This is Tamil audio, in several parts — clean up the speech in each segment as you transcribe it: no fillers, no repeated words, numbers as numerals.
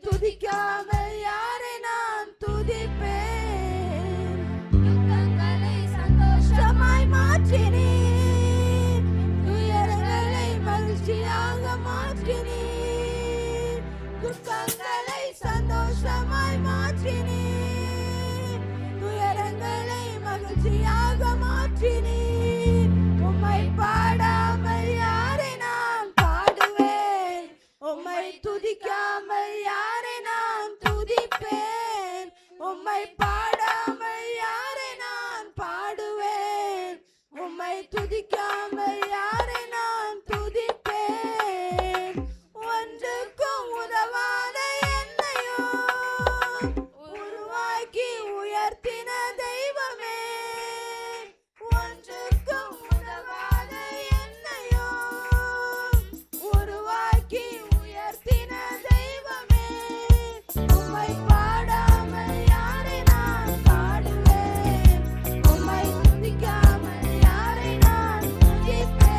துதிக்காமல் யாரை நான் துதிப்பேன்? துக்கங்களை சந்தோஷமாய் மாற்றினீர், துயரங்களை மகிழ்ச்சியாக மாற்றினீர். துக்கங்களை சந்தோஷமாய் மாற்றினீர், துயரங்களை மகிழ்ச்சியாக மாற்றினீர். உம்மை பாடாமல் யாரை நான் பாடுவேன்? உம்மை துதிக்காமல் யாரை நான் துதிப்பேன்? உம்மை பாடாமல் யாரை நான் பாடுவேன்? உம்மை துதிக்காமல் யாரை நான் துதிப்பேன்? ஒன்றுக்கும் உதவாத என்னையோ உருவாக்கி உயர்த்தின தெய்வமே, ஒன்றுக்கும் உதவாத என்னையோ உருவாக்கி உயர்த்தின தெய்வமே, உம்மை பாடாமல் யாரை நான் பாடுவேன்? உம்மை துதிக்காமல் யாரை நான் துதிப்பேன்?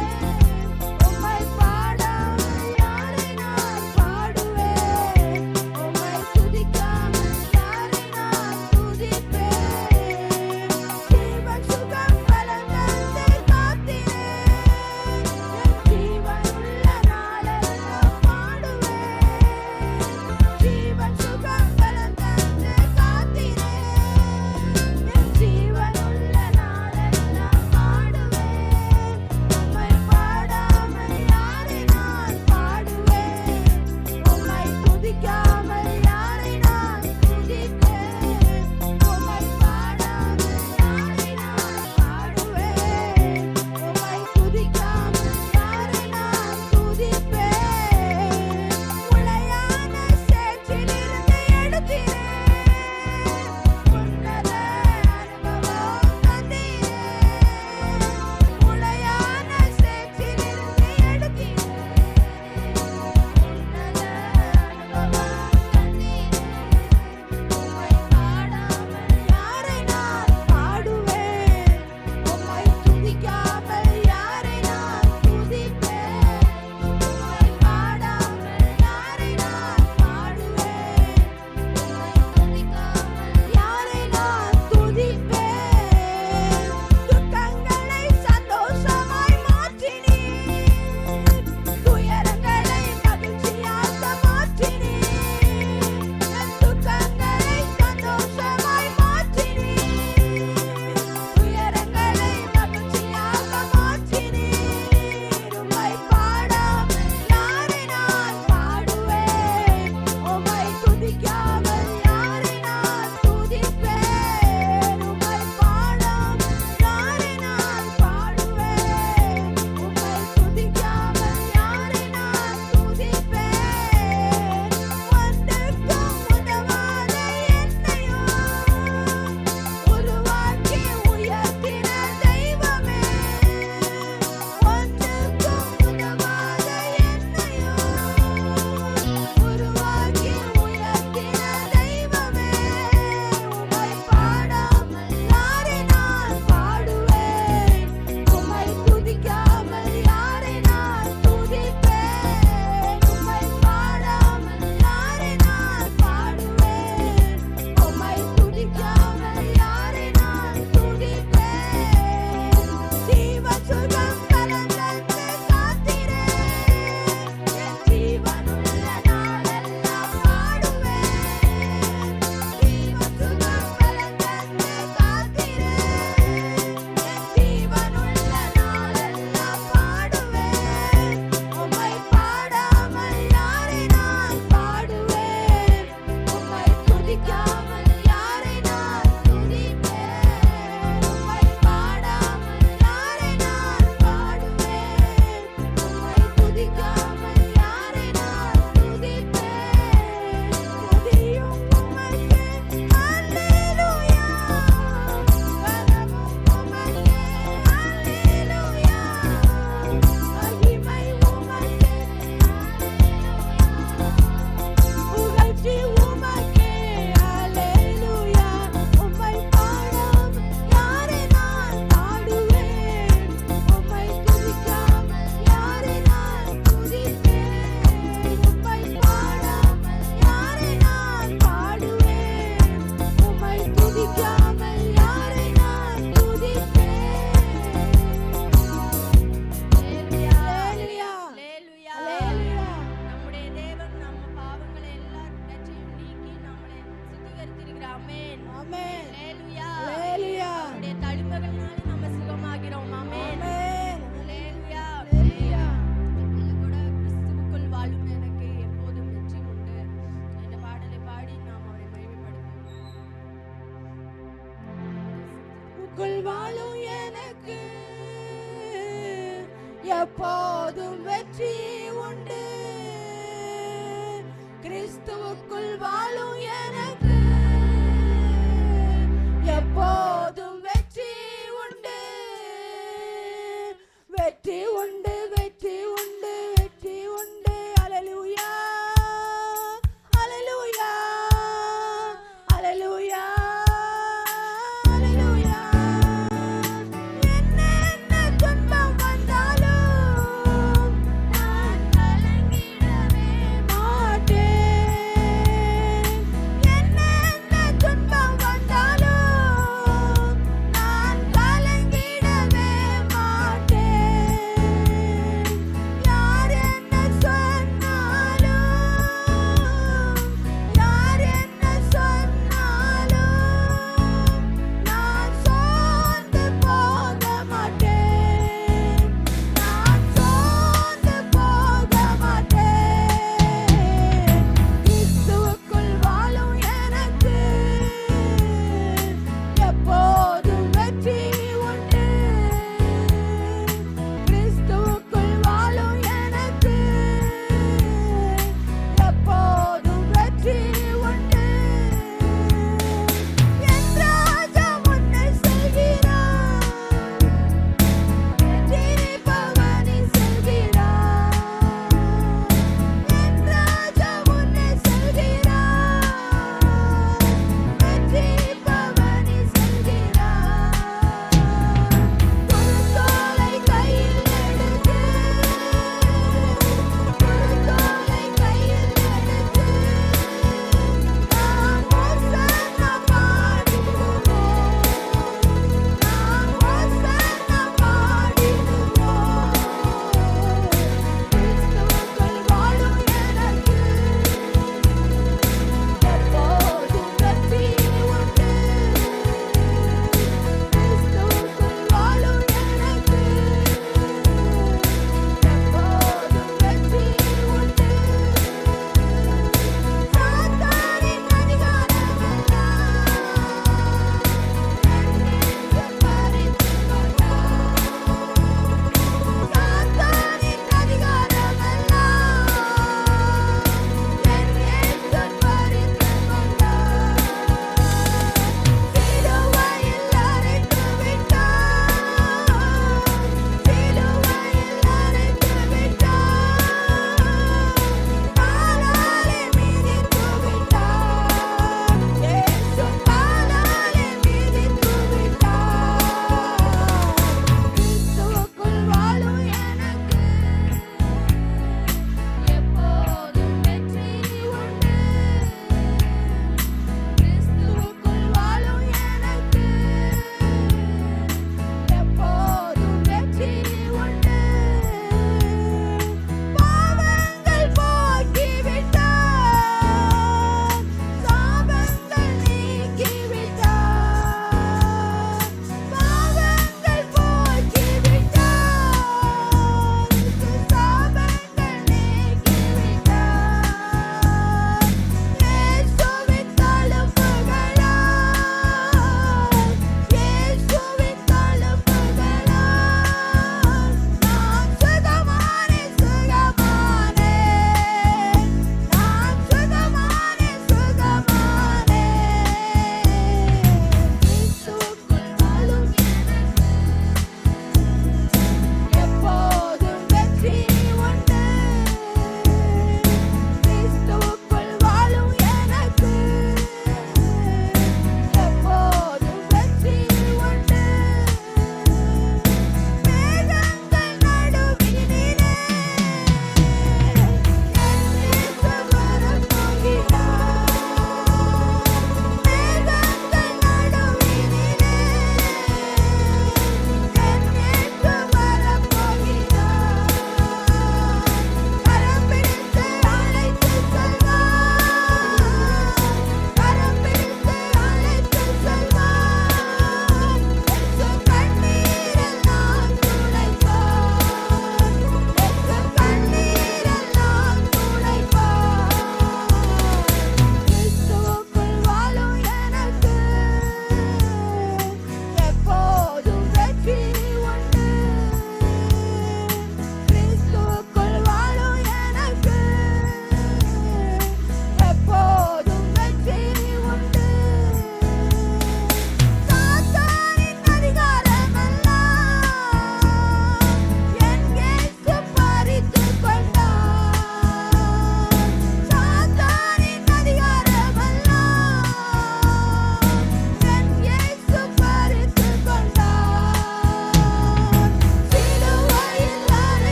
எப்போதும் வெற்றி உண்டு. கிறிஸ்துவுக்குள் வாழும் எனக்கு எப்போதும் வெற்றி உண்டு. வெற்றி உண்டு, வெற்றி உண்டு, வெற்றி உண்டு. அல்லேலூயா, அல்லேலூயா, அல்லேலூயா, அல்லேலூயா. என்ன துன்பம் வந்தாலும் நான் கலங்கிடவே மாட்டேன். என்ன துன்பம் வந்தாலும் நான் கலங்கிடவே மாட்டேன்.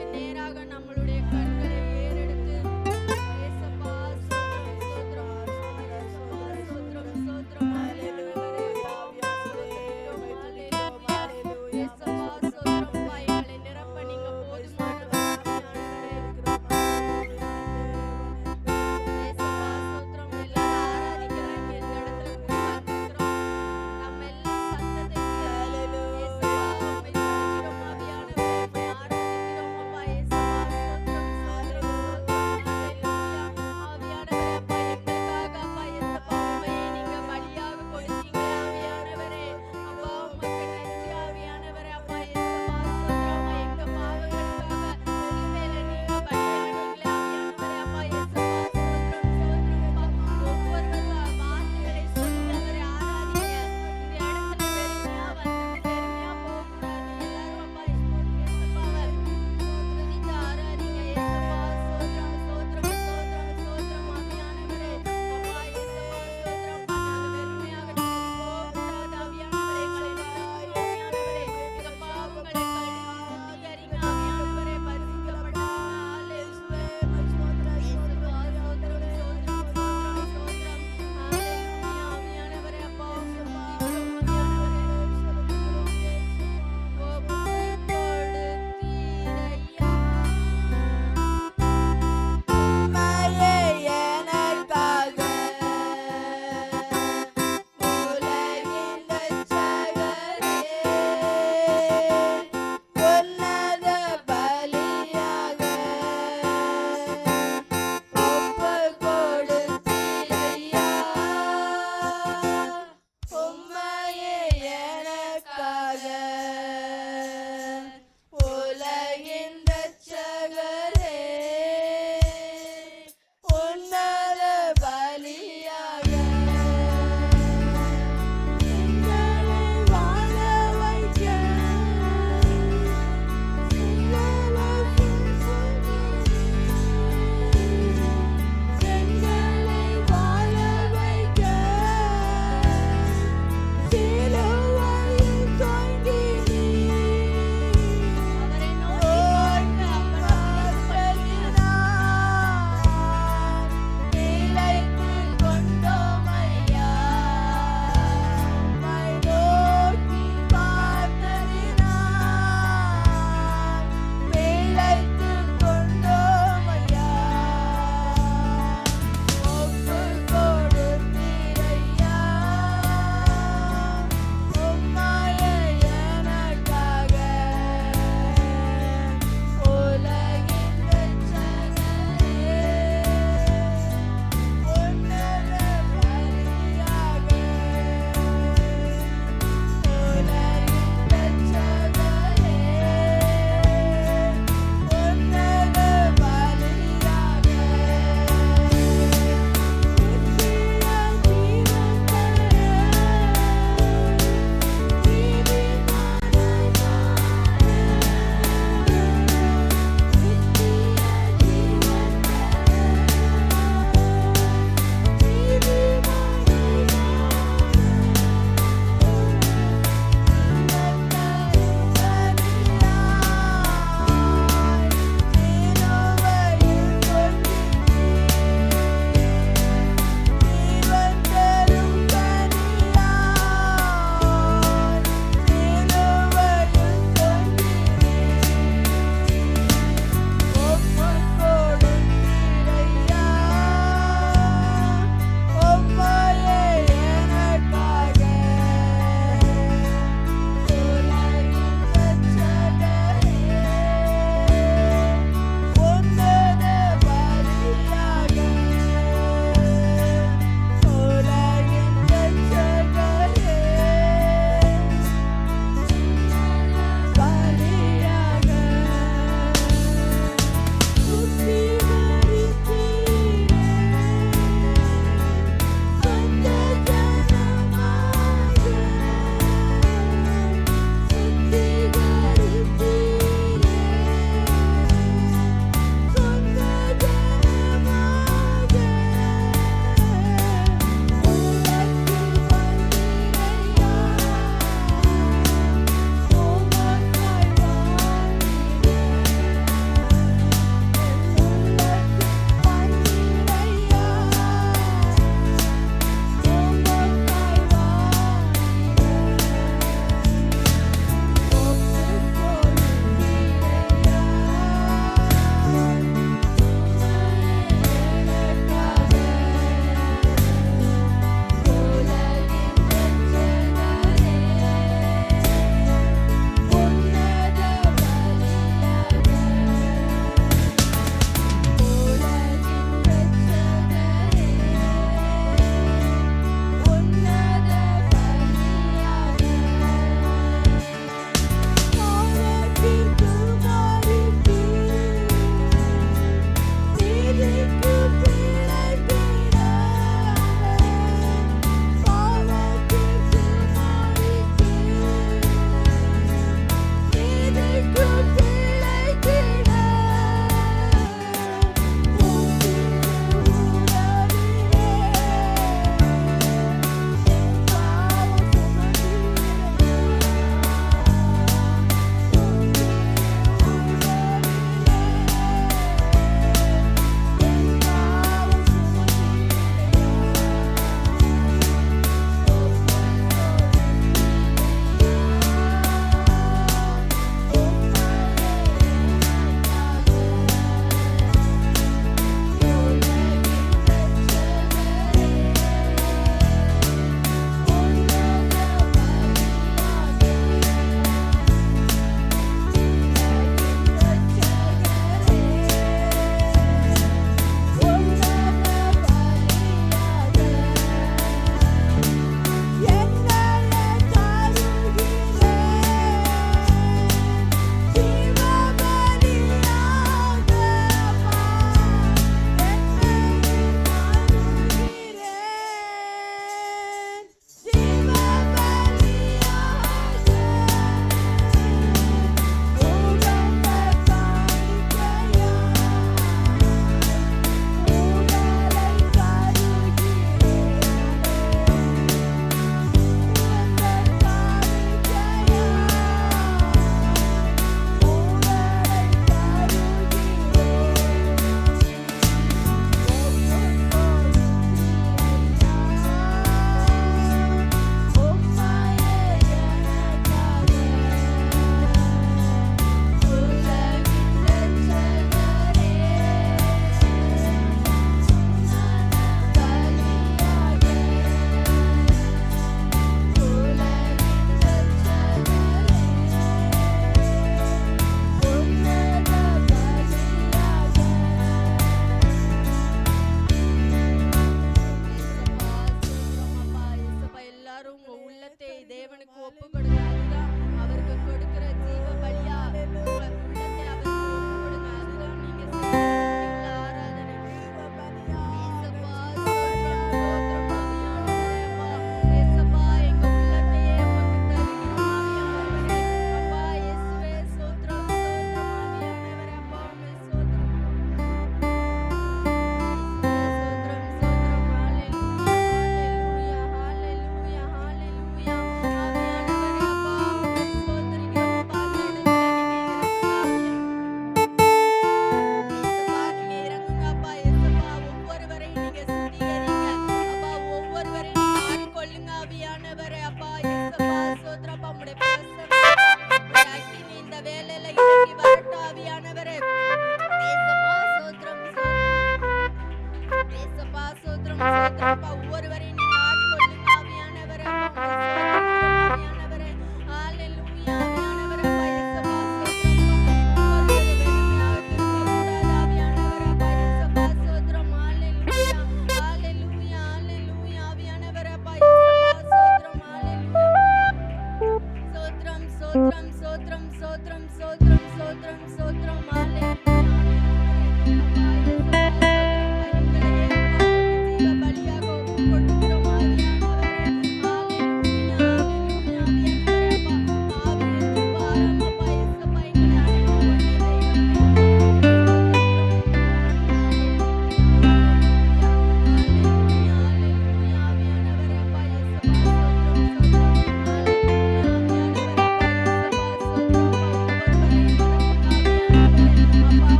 வானத்திற்கு நேராக நம்மளுடைய கண்களை ஏறெடுத்து ஏசப்பா ஸ்தோத்திரம் ஸ்தோத்திரம் ஏசப்பா ஸ்தோத்திரம் ஸ்தோத்திரம் ஆவியானவரே ஸ்தோத்திரம் ஹல்லேலூயா ஏசப்பா ஸ்தோத்திரம் எங்களை நிரப்ப நீங்க போதுமானவர் ஆவியானவரே ஏசப்பா ஸ்தோத்திரம் எல்லாரும் ஆராதிக்கிறாங்க இந்த இடத்துல கூடி வந்திருக்கிறோம் நம்ம எல்லாம் சத்தத்தை ஏசப்பா உம்மை துதிக்கிறோம் ஆவியானவரே உம்மை ஆராதிக்கிறோம் அப்பா ஏசப்பா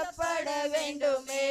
உயர்த்தப்பட வேண்டுமே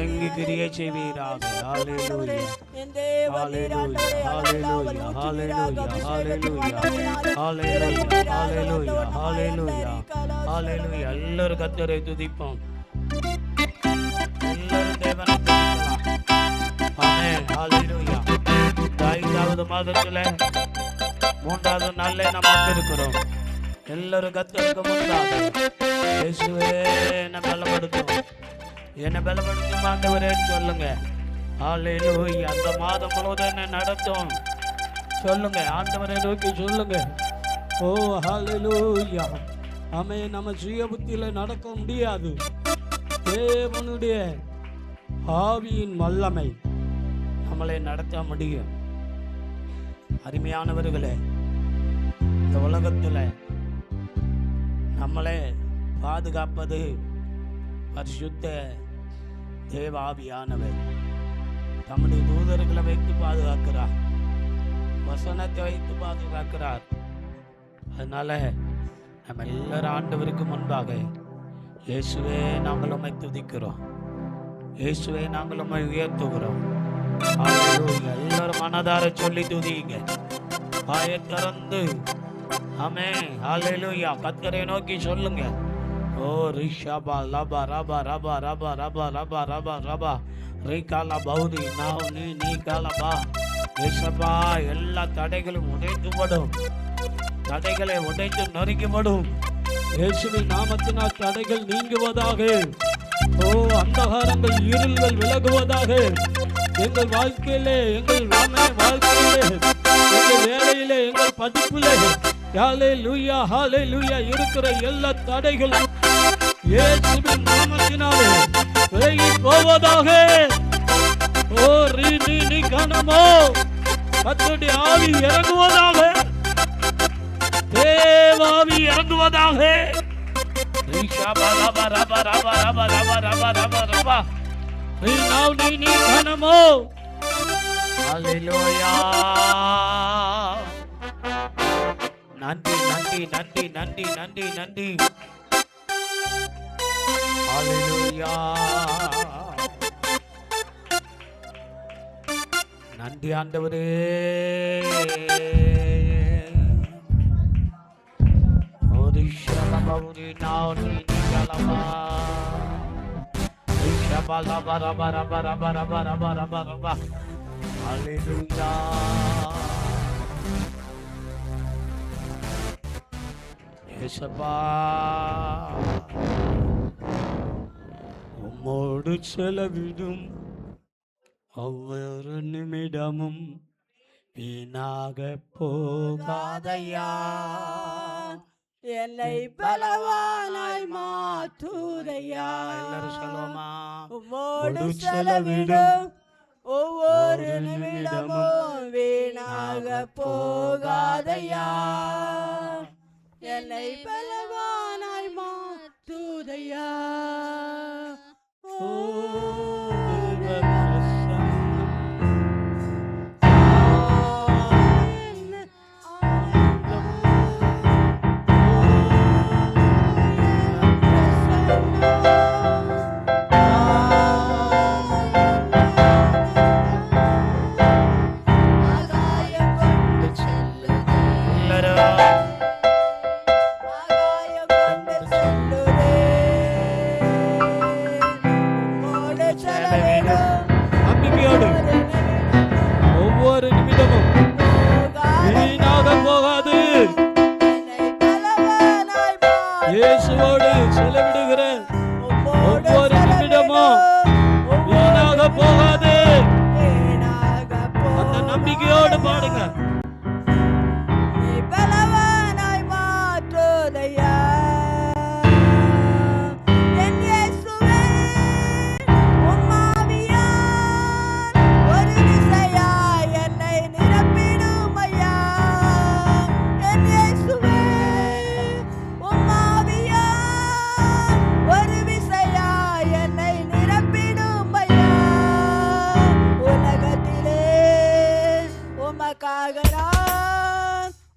இறங்கி கிரியை செய்வீராக. ஹalleluya என் தேவன் நீர் ஆண்டவரே அளவில்லாமல் ஊற்றுவீராக. அபிஷேகத்தின் வல்லமையினாலே ஹalleluya ஹalleluya ஹalleluya. எல்லாரும் கர்த்தரை துதிப்போம். எல்லாரும் தேவனை துதிக்கலாம். ஆமென். ஹalleluya. 5வது மாதத்திலே 3வது நாள்ல நாம் வந்திருக்கிறோம். எல்லாரும் கர்த்தருக்கு முன்பாக இயேசுவே என்னை பலப்படுத்தும், என்னை பலப்படுத்தும் ஆண்டவரே சொல்லுங்க. ஹalleluya. அந்த மாதம் முழுவதும் என்னை நடத்தும் சொல்லுங்க. ஆண்டவரை நோக்கி சொல்லுங்க. ஓ ஹalleluya. ஆமென். நம்ம சுய புத்தியில நடக்க முடியாது. தேவனுடைய ஆவியின் வல்லமை நம்மளை நடத்த முடியும். அருமையானவர்களே, இந்த உலகத்தில் நம்மளை பாதுகாப்பது பரிசுத்த தேவ ஆவியானவர். தம்முடைய தூதர்களை வைத்து பாதுகாக்கிறார், வசனத்தை வைத்து பாதுகாக்கிறார். அதனால நம்ம எல்லாரும் ஆண்டவருக்கு முன்பாக இயேசுவே நாங்கள் உம்மை துதிக்கிறோம், இயேசுவே நாங்கள் உம்மை உயர்த்துகிறோம். எல்லாரும் மனதார சொல்லி துதிங்க, வாயை திறந்து. ஆமென். ஹalleluya. கர்த்தரை நோக்கி சொல்லுங்க. ஓ ரிஷபா லபா ரபா ரபா ரபா ரபா ரபா ரபா ரபா ரிகாலா பௌதி நாவ் நீ காலபா. ரிஷபா எல்லா தடைகளும் உடைத்துப்படும், தடைகளை உடைத்து நொறுக்கப்படும். இயேசுவின் நாமத்தினால் தடைகள் நீங்குவதாக. ஓ அந்தகாரங்கள் இருள்கள் விலகுவதாக. எங்கள் வாழ்க்கையிலே, எங்கள் வாழ்க்கையிலே, எங்கள் வேலையிலே, எங்கள் படிப்பிலே ஹalleluya ஹalleluya இருக்கிற எல்லா தடைகளும் இயேசுவின் நாமத்தினாலே விலகி போவதாக. ஓ நீ காணமோ கர்த்தருடைய ஆவி இறங்குவதாக, தேவாவி இறங்குவதாக. ரிஷபா ரபா ரபா ரபா ரபா ரபா ரபா ரபா ரபா நீ காணமோ. ஹalleluya. நன்றி நன்றி நன்றி நன்றி நன்றி நன்றி. ஹalleluya. நன்றி ஆண்டவரே. ஓரிஷபௌரி நானி நிகலமா ரிஷபலபா ரபா ரபா ரபா ரபா ரபா ரபா ரபா. ஹalleluya. இயேசுவா உம்மோடு செலவிடும் ஒவ்வொரு நிமிடமும் வீணாக போகாதையா. என்னை பலவானாய் மாற்றுதையா. எல்லாரும் சொல்லுவோமா? உம்மோடு செலவிடும் ஒவ்வொரு நிமிடமும் வீணாக போகாதையா. என்னை பலவானாய் மாற்றுதையா. ஓ ஒவ்வொரு நிமிடமும் வீணாக போகாது. இயேசுவோடு செலவிடுகிற ஒவ்வொரு நிமிடமும் வீணாக போகாது. அந்த நம்பிக்கையோடு பாடுங்க.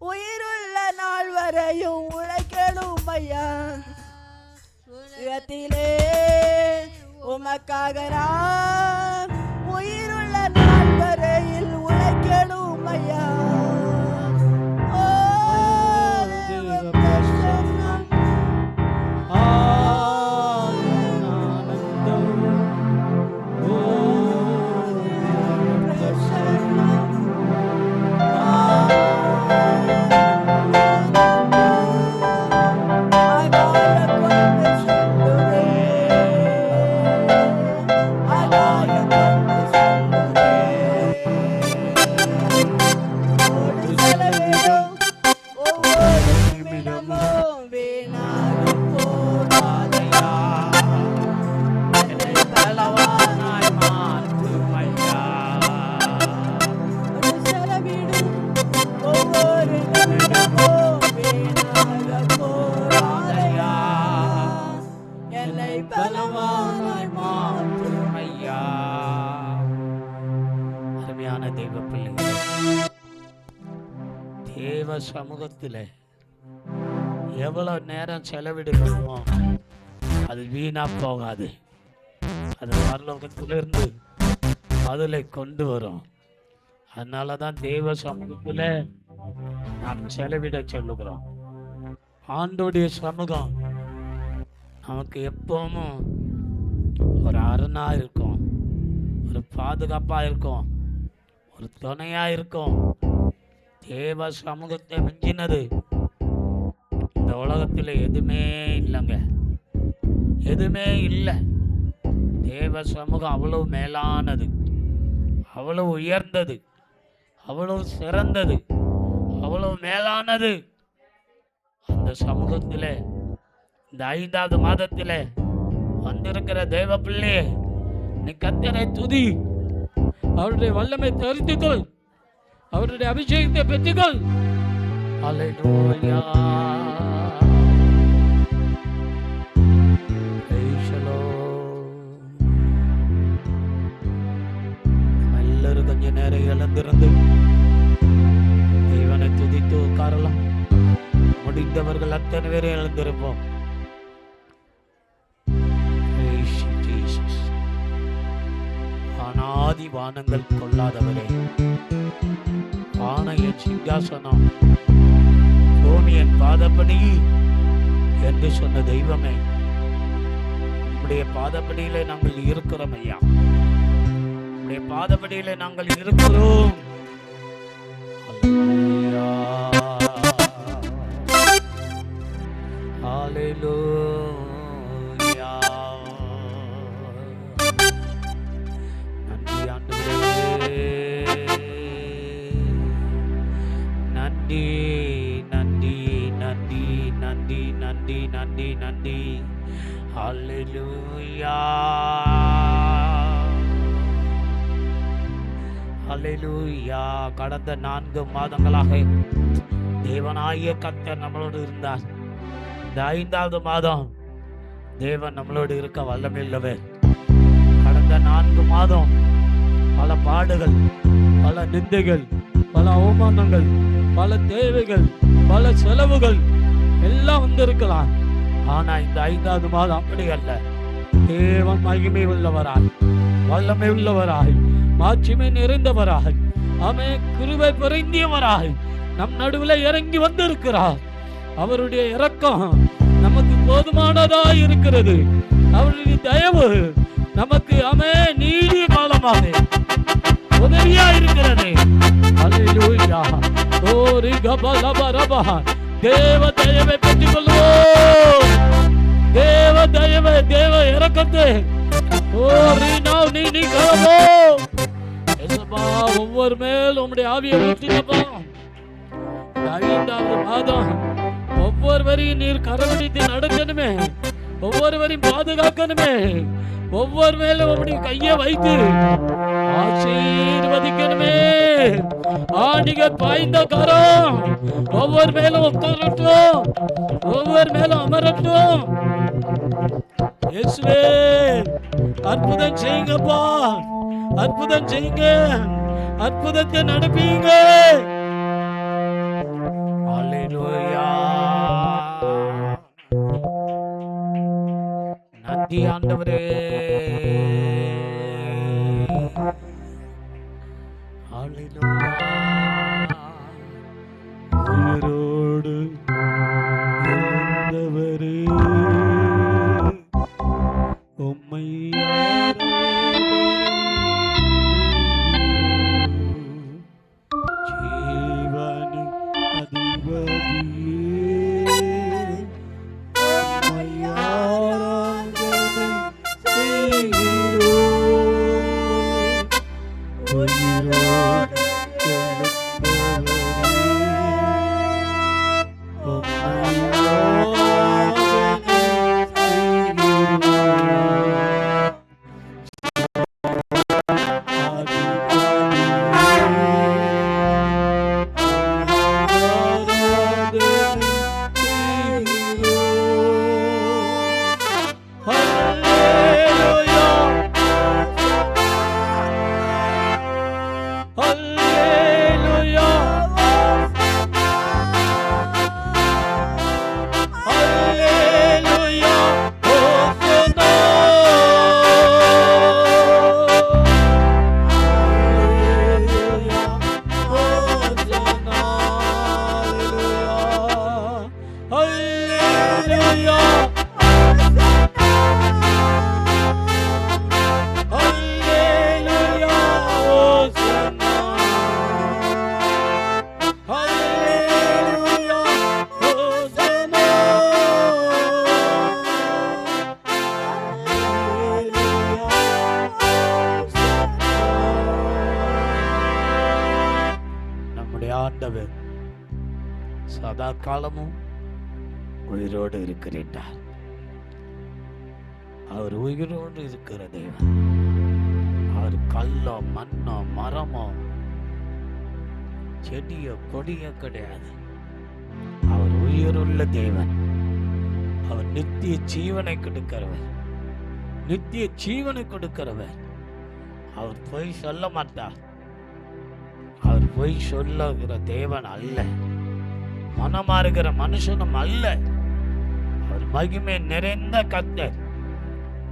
உயிருள்ள நாள் வரையும் உழைக்கணும் ஐயா. உலகத்திலே உமக்காக நான் உயிருள்ள நாள் வரையில் உழைக்கணும் ஐயா. ஓ தேவ பிரசன்னம், ஆனந்தம். ஓ தேவ பிரசன்னம், ஆகாய கொண்டு செல்லுதே, ஆகாய கொண்டு செல்லுதே. ஓடு செலவிடும் ஒவ்வொரு நிமிடமும் வீணாகப் போகாதையா. என்னை பலவானாய் மாற்றும் ஐயா. ஓடு செலவிடும் ஒவ்வொரு நிமிடமும் வீணாகப் போகாதையா. என்னை பலவானாய் மாற்றும் ஐயா. அருமையான தெய்வ பிள்ளைகளே, தேவ சமூகத்தில் எவ்வளவு நேரம் செலவிடுகிறோமோ அது வீணா போகாது. அது பரலோகத்திலிருந்து பதிலை கொண்டு வரும். அதனால தான் தேவ சமூகத்தில் நாம் செலவிட சொல்லுகிறோம். ஆண்டோடைய சமூகம் நமக்கு எப்பவும் ஒரு அரணா இருக்கும், ஒரு பாதுகாப்பா இருக்கும், ஒரு துணையா இருக்கும். தேவ சமூகத்தை மிஞ்சினது இந்த உலகத்தில் எதுவுமே இல்லைங்க, எதுவுமே இல்லை. தேவ சமூகம் அவ்வளவு மேலானது, அவ்வளவு உயர்ந்தது, அவ்வளவு சிறந்தது, அவ்வளவு மேலானது. அந்த சமூகத்தில் இந்த 5வது மாதத்தில் வந்திருக்கிற தேவ பிள்ளை, நீ கர்த்தரை துதி, அவருடைய வல்லமை தெரிந்துக்கொள், அவருடைய அபிஷேகத்தை பெற்றுக்கொள். அல்லேலூயா. Praise the Lord. எல்லாரும் கொஞ்ச நேரம் எழுந்திருந்து தேவனை துதித்து உட்காரலாம். முடிந்தவர்கள் அத்தனை பேரும் எழுந்திருப்போம். Praise you, Jesus. அநாதி வானங்கள் கொள்ளாதவரே, வானையின் சிங்காசனம் பூமியின் பாதப்படி என்று சொன்ன தெய்வமே, உம்முடைய பாதப்படியிலே நாங்கள் இருக்கிறோம் ஐயா. உம்முடைய பாதப்படியிலே நாங்கள் இருக்கிறோம். அல்லேலூயா. அல்லேலூயா. நன்றி ஆண்டவரே, நன்றி நன்றி நன்றி நன்றி நன்றி நன்றி நன்றி. அல்லேலூயா. அல்லேலூயா. கடந்த 4 மாதங்களாக தேவனாகிய கர்த்தர் நம்மளோடு இருந்தார். இந்த 5வது மாதம் தேவன் நம்மளோடு இருக்க வல்லமையுள்ளவர். கடந்த 4 மாதம் பல பாடுகள், பல நிந்தைகள், பல அவமானங்கள், பல தேவைகள், பல செலவுகள் எல்லாம் வந்திருக்கலாம். ஆனா இந்த 5வது மாதம் அப்படி அல்ல. தேவன் மகிமை உள்ளவராய், வல்லமை உள்ளவராய், மாட்சிமை நிறைந்தவராய், கிருபை பொருந்தியவராய் நம் நடுவில் இறங்கி வந்திருக்கிறார். அவருடைய இரக்கம் நமக்கு போதுமானதாய் இருக்கிறது. அவருடைய தயவு நமக்கு நீடிய காலமாக உதவியா இருக்கிறது. அல்லேலூயா. ஓரி கபலபரபா. தேவ தயவை பெற்றுக் கொள்வோம். தேவ தயவை, தேவ இரக்கத்தை நீ கலவோ. ஒவ்வொரு மேல் உம்முடைய ஆவியை ஊற்றினப்பா. 5வது மாதம் ஒவ்வொருவரையும் நீர் கரவடித்து நடக்கணுமே, ஒவ்வொருவரையும் பாதுகாக்கணுமே, ஒவ்வொரு மேலும் உம்முடைய கையை வைத்து ஆசீர்வதிக்கணுமே. ஆணிகள் பாய்ந்த கரம் ஒவ்வொரு மேலும் உட்காரட்டும், ஒவ்வொரு மேலும் அமரட்டும். இயேசுவே, அற்புதம் செய்யுங்கப்பா, அற்புதம் செய்யுங்க, அற்புதத்தை நடப்பீங்க. அல்லேலூயா. நன்றி ஆண்டவரே. ஆண்டவர் சதா காலமும் உயிரோடு இருக்கிறார். அவர் உயிரோடு இருக்கிற தேவன். அவர் கல்லோ மண்ணோ மரமோ செடியோ கொடியோ கிடையாது. அவர் உயிருள்ள தேவன். அவர் நித்திய ஜீவனை கொடுக்கிறவர். நித்திய ஜீவனை கொடுக்கிறவர். அவர் பொய் சொல்ல மாட்டார். அவர் பொய் சொல்லுகிற தேவன் அல்ல. மனமாறுகிற மனுஷனும் அல்ல. அவர் மகிமை நிறைந்த கர்த்தர்,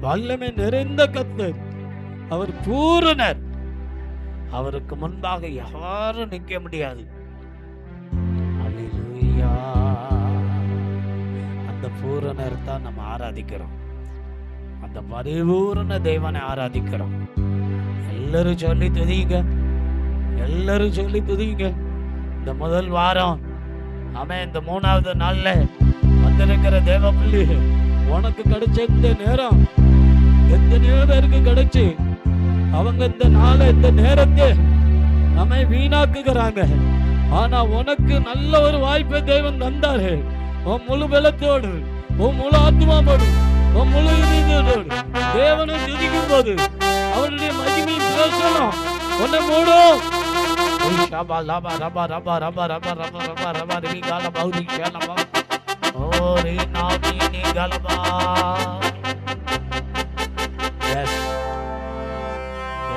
வல்லமை நிறைந்த கர்த்தர். அவர் பூரணர். அவருக்கு முன்பாக யாரும் நிற்க முடியாது. அல்லேலூயா. அந்த பூரணர் தான் நம்ம ஆராதிக்கிறோம். அந்த பரிபூரண தேவனை ஆராதிக்கிறோம். எல்லாரும் சொல்லி துதிங்க, எல்லாரும் சொல்லி துதிங்க. இந்த முதல் வாரம் அவன் இந்த 3வது நாள்ல வந்திருக்கிற தேவ பிள்ளை, உனக்கு கிடைச்ச இந்த நேரம் எத்தனையோ பேருக்கு கிடைச்சு அவங்க இந்த நாளை இந்த நேரத்தை நம்ம வீணாக்குகிறாங்க. ஆனா உனக்கு நல்ல ஒரு வாய்ப்பை தேவன் தந்தாரு. உன் முழு பலத்தோடு, உன் முழு ஆத்மாவோடு, உன் முழு இதயத்தோடு தேவனை துதிக்கும் போது அவருடைய மகிமை பேசணும். உன்னை மூடும். ஷபா லபா ரபா ரபா ரபா ரபா ரபா ரபா ரபா ரி கால பௌதி ஷலபா ஓ ரி நாதி நி கலபா. Yes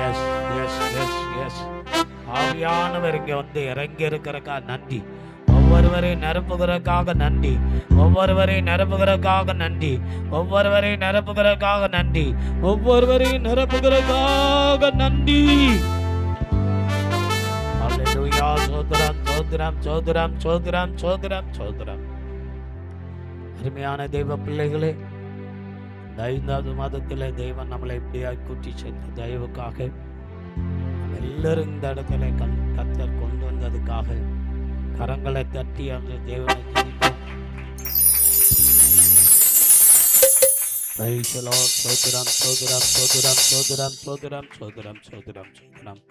yes yes yes yes. ஆவியானவர் இங்க வந்து இறங்கி இருக்கிறக்கா நன்றி. ஒவ்வொருவரையும் நிரப்புகிறதுக்காக நன்றி. ஒவ்வொருவரையும் நிரப்புகிறதுக்காக நன்றி. ஒவ்வொருவரையும் நிரப்புகிறதுக்காக நன்றி. ஒவ்வொருவரையும் நிரப்புகிறதுக்காக நன்றி. அல்லேலூயா. சோதரம் சோதரம் சோதரம் சோதரம் சோதரம் சோதரம். அருமையான தெய்வ பிள்ளைகளே, இந்த 5வது மாதத்தில் தேவன் நம்மளை இப்படியாய் கூட்டி சேர்த்த தயவுக்காக எல்லாரும் இந்த இடத்துல கர்த்தர் கொண்டு வந்ததுக்காக கரங்களை தட்டி அந்த தேவனை துதிப்போம். Praise the Lord. சோதரம் சோதரம் சோதரம் சோதரம் சோதரம் சோதரம் சோதரம் சோதரம்.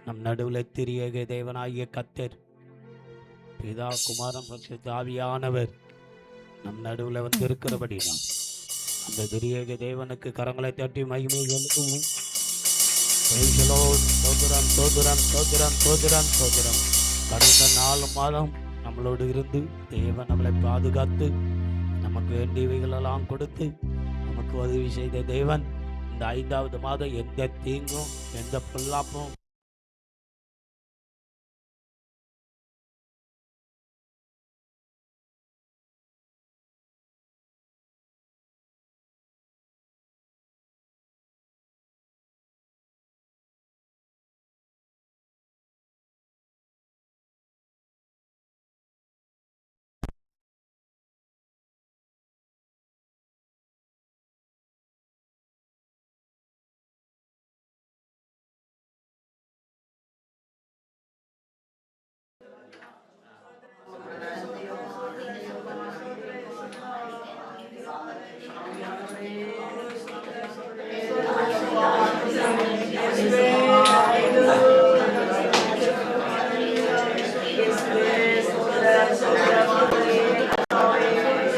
நம் நடுவில் திரியேக தேவனாகிய கர்த்தர் பிதா குமாரன் பரிசுத்த ஆவியானவர் நம் நடுவில் வந்து இருக்கிறபடி நாம் அந்த திரியேக தேவனுக்கு கரங்களை தட்டி மகிமை செலுத்துவோம். Praise the Lord. சோதரம் சோதரம் சோதரம் சோதரம் சோதரம். கடந்த 4 மாதம் நம்மளோடு இருந்து தேவன் நம்மளை பாதுகாத்து நமக்கு வேண்டியவைகளெல்லாம் கொடுத்து நமக்கு உதவி செய்த தேவன் இந்த 5வது மாதம் எந்த தீங்கும் எந்த பொல்லாப்பும்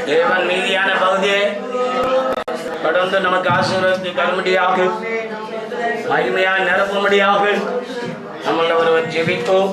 தேவன் மீதியான பகுதியை கடந்து நமக்கு ஆசீர்வாதத்தை தரும்படியாக மகிமையாய் நிரப்பும்படியாக நம்மள ஒருவர் ஜெபிப்போம்.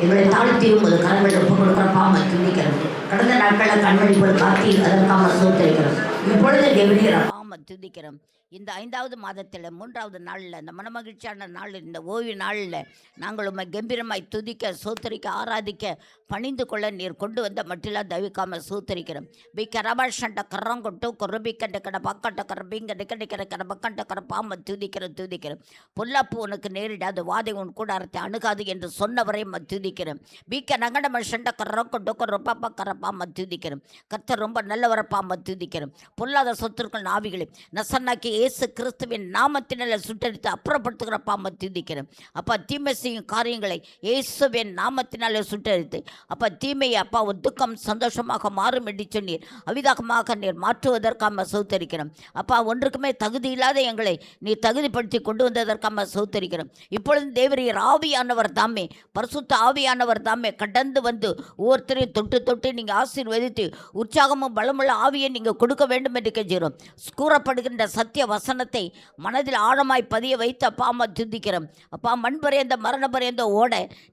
எங்களை தாழ்த்தி உமது கரங்களை ஒப்புக் கொடுக்கிறப்பா துதிக்கிறோம். கடந்த நாட்களில் கண்மணி போல் காத்தி அதற்காக சோத்தரிக்கிறோம். இப்பொழுது கெவிடுகிறோம் துதிக்கிறோம். இந்த 5வது மாதத்தில் 3வது நாளில் இந்த மனமகிழ்ச்சியான நாளில் இந்த ஓய்வு நாளில் நாங்கள் உண்மை கம்பீரமாய் துதிக்க சோத்தரிக்க ஆராதிக்க பணிந்து கொள்ள நீர் கொண்டு வந்த மட்டிலாம் தவிக்காமல் சோத்தரிக்கிறோம். பிக்க ரபாஷண்ட கரங்கொட்டு கொரபிக்கண்ட கட பக்கண்ட கரபிங்க டிக்கடிக்கிற கட பக்கண்ட கர பாம்பை துதிக்கிறோம். பொல்லாப்பு உனக்கு நேரிடாது, வாதை உன் கூடாரத்தை அணுகாது என்று சொன்னவரை துதிக்கிறோம். பிக்க நகட மனுஷண்ட கரங்கொட்டு கொரப்பா கரப்பாம துதிக்கிறோம். கர்த்தர் ரொம்ப நல்லவரப்பாம துதிக்கிறோம். பொல்லாத சொத்துக்கள் ஆவிகளை நசன்னாக்கி இயேசு கிறிஸ்துவின் நாமத்தினால சுட்டரித்து அப்புறப்படுத்துகிற பாம்பை துதிக்கிறேன். அப்பா தீமை செய்யும் காரியங்களை இயேசுவின் நாமத்தினால சுட்டரித்து அப்பா தீமையை அப்பா ஒரு துக்கம் சந்தோஷமாக மாறும் என்று சொன்னீர். அவிதமாக நீர் மாற்றுவதற்காக சௌத்தரிக்கிறோம். அப்பா ஒன்றுக்குமே தகுதி இல்லாத எங்களை நீ தகுதிப்படுத்தி கொண்டு வந்ததற்காக சௌத்தரிக்கிறோம். இப்பொழுது தேவரீர் ஆவியானவர் தாமே, பரிசுத்த ஆவியானவர் தாமே கடந்து வந்து ஒவ்வொருத்தரையும் தொட்டு தொட்டு நீங்கள் ஆசீர்வதித்து உற்சாகமும் பலமுள்ள ஆவியை நீங்கள் கொடுக்க வேண்டும் என்று கெஞ்சுகிறோம். கூறப்படுகின்ற சத்திய வசனத்தை மனதில் ஆழமாய் பதிய வைத்து அப்பா அம்மா துதிக்கிறோம். அப்பா மண் பரையந்த மரண பரையந்த ஓட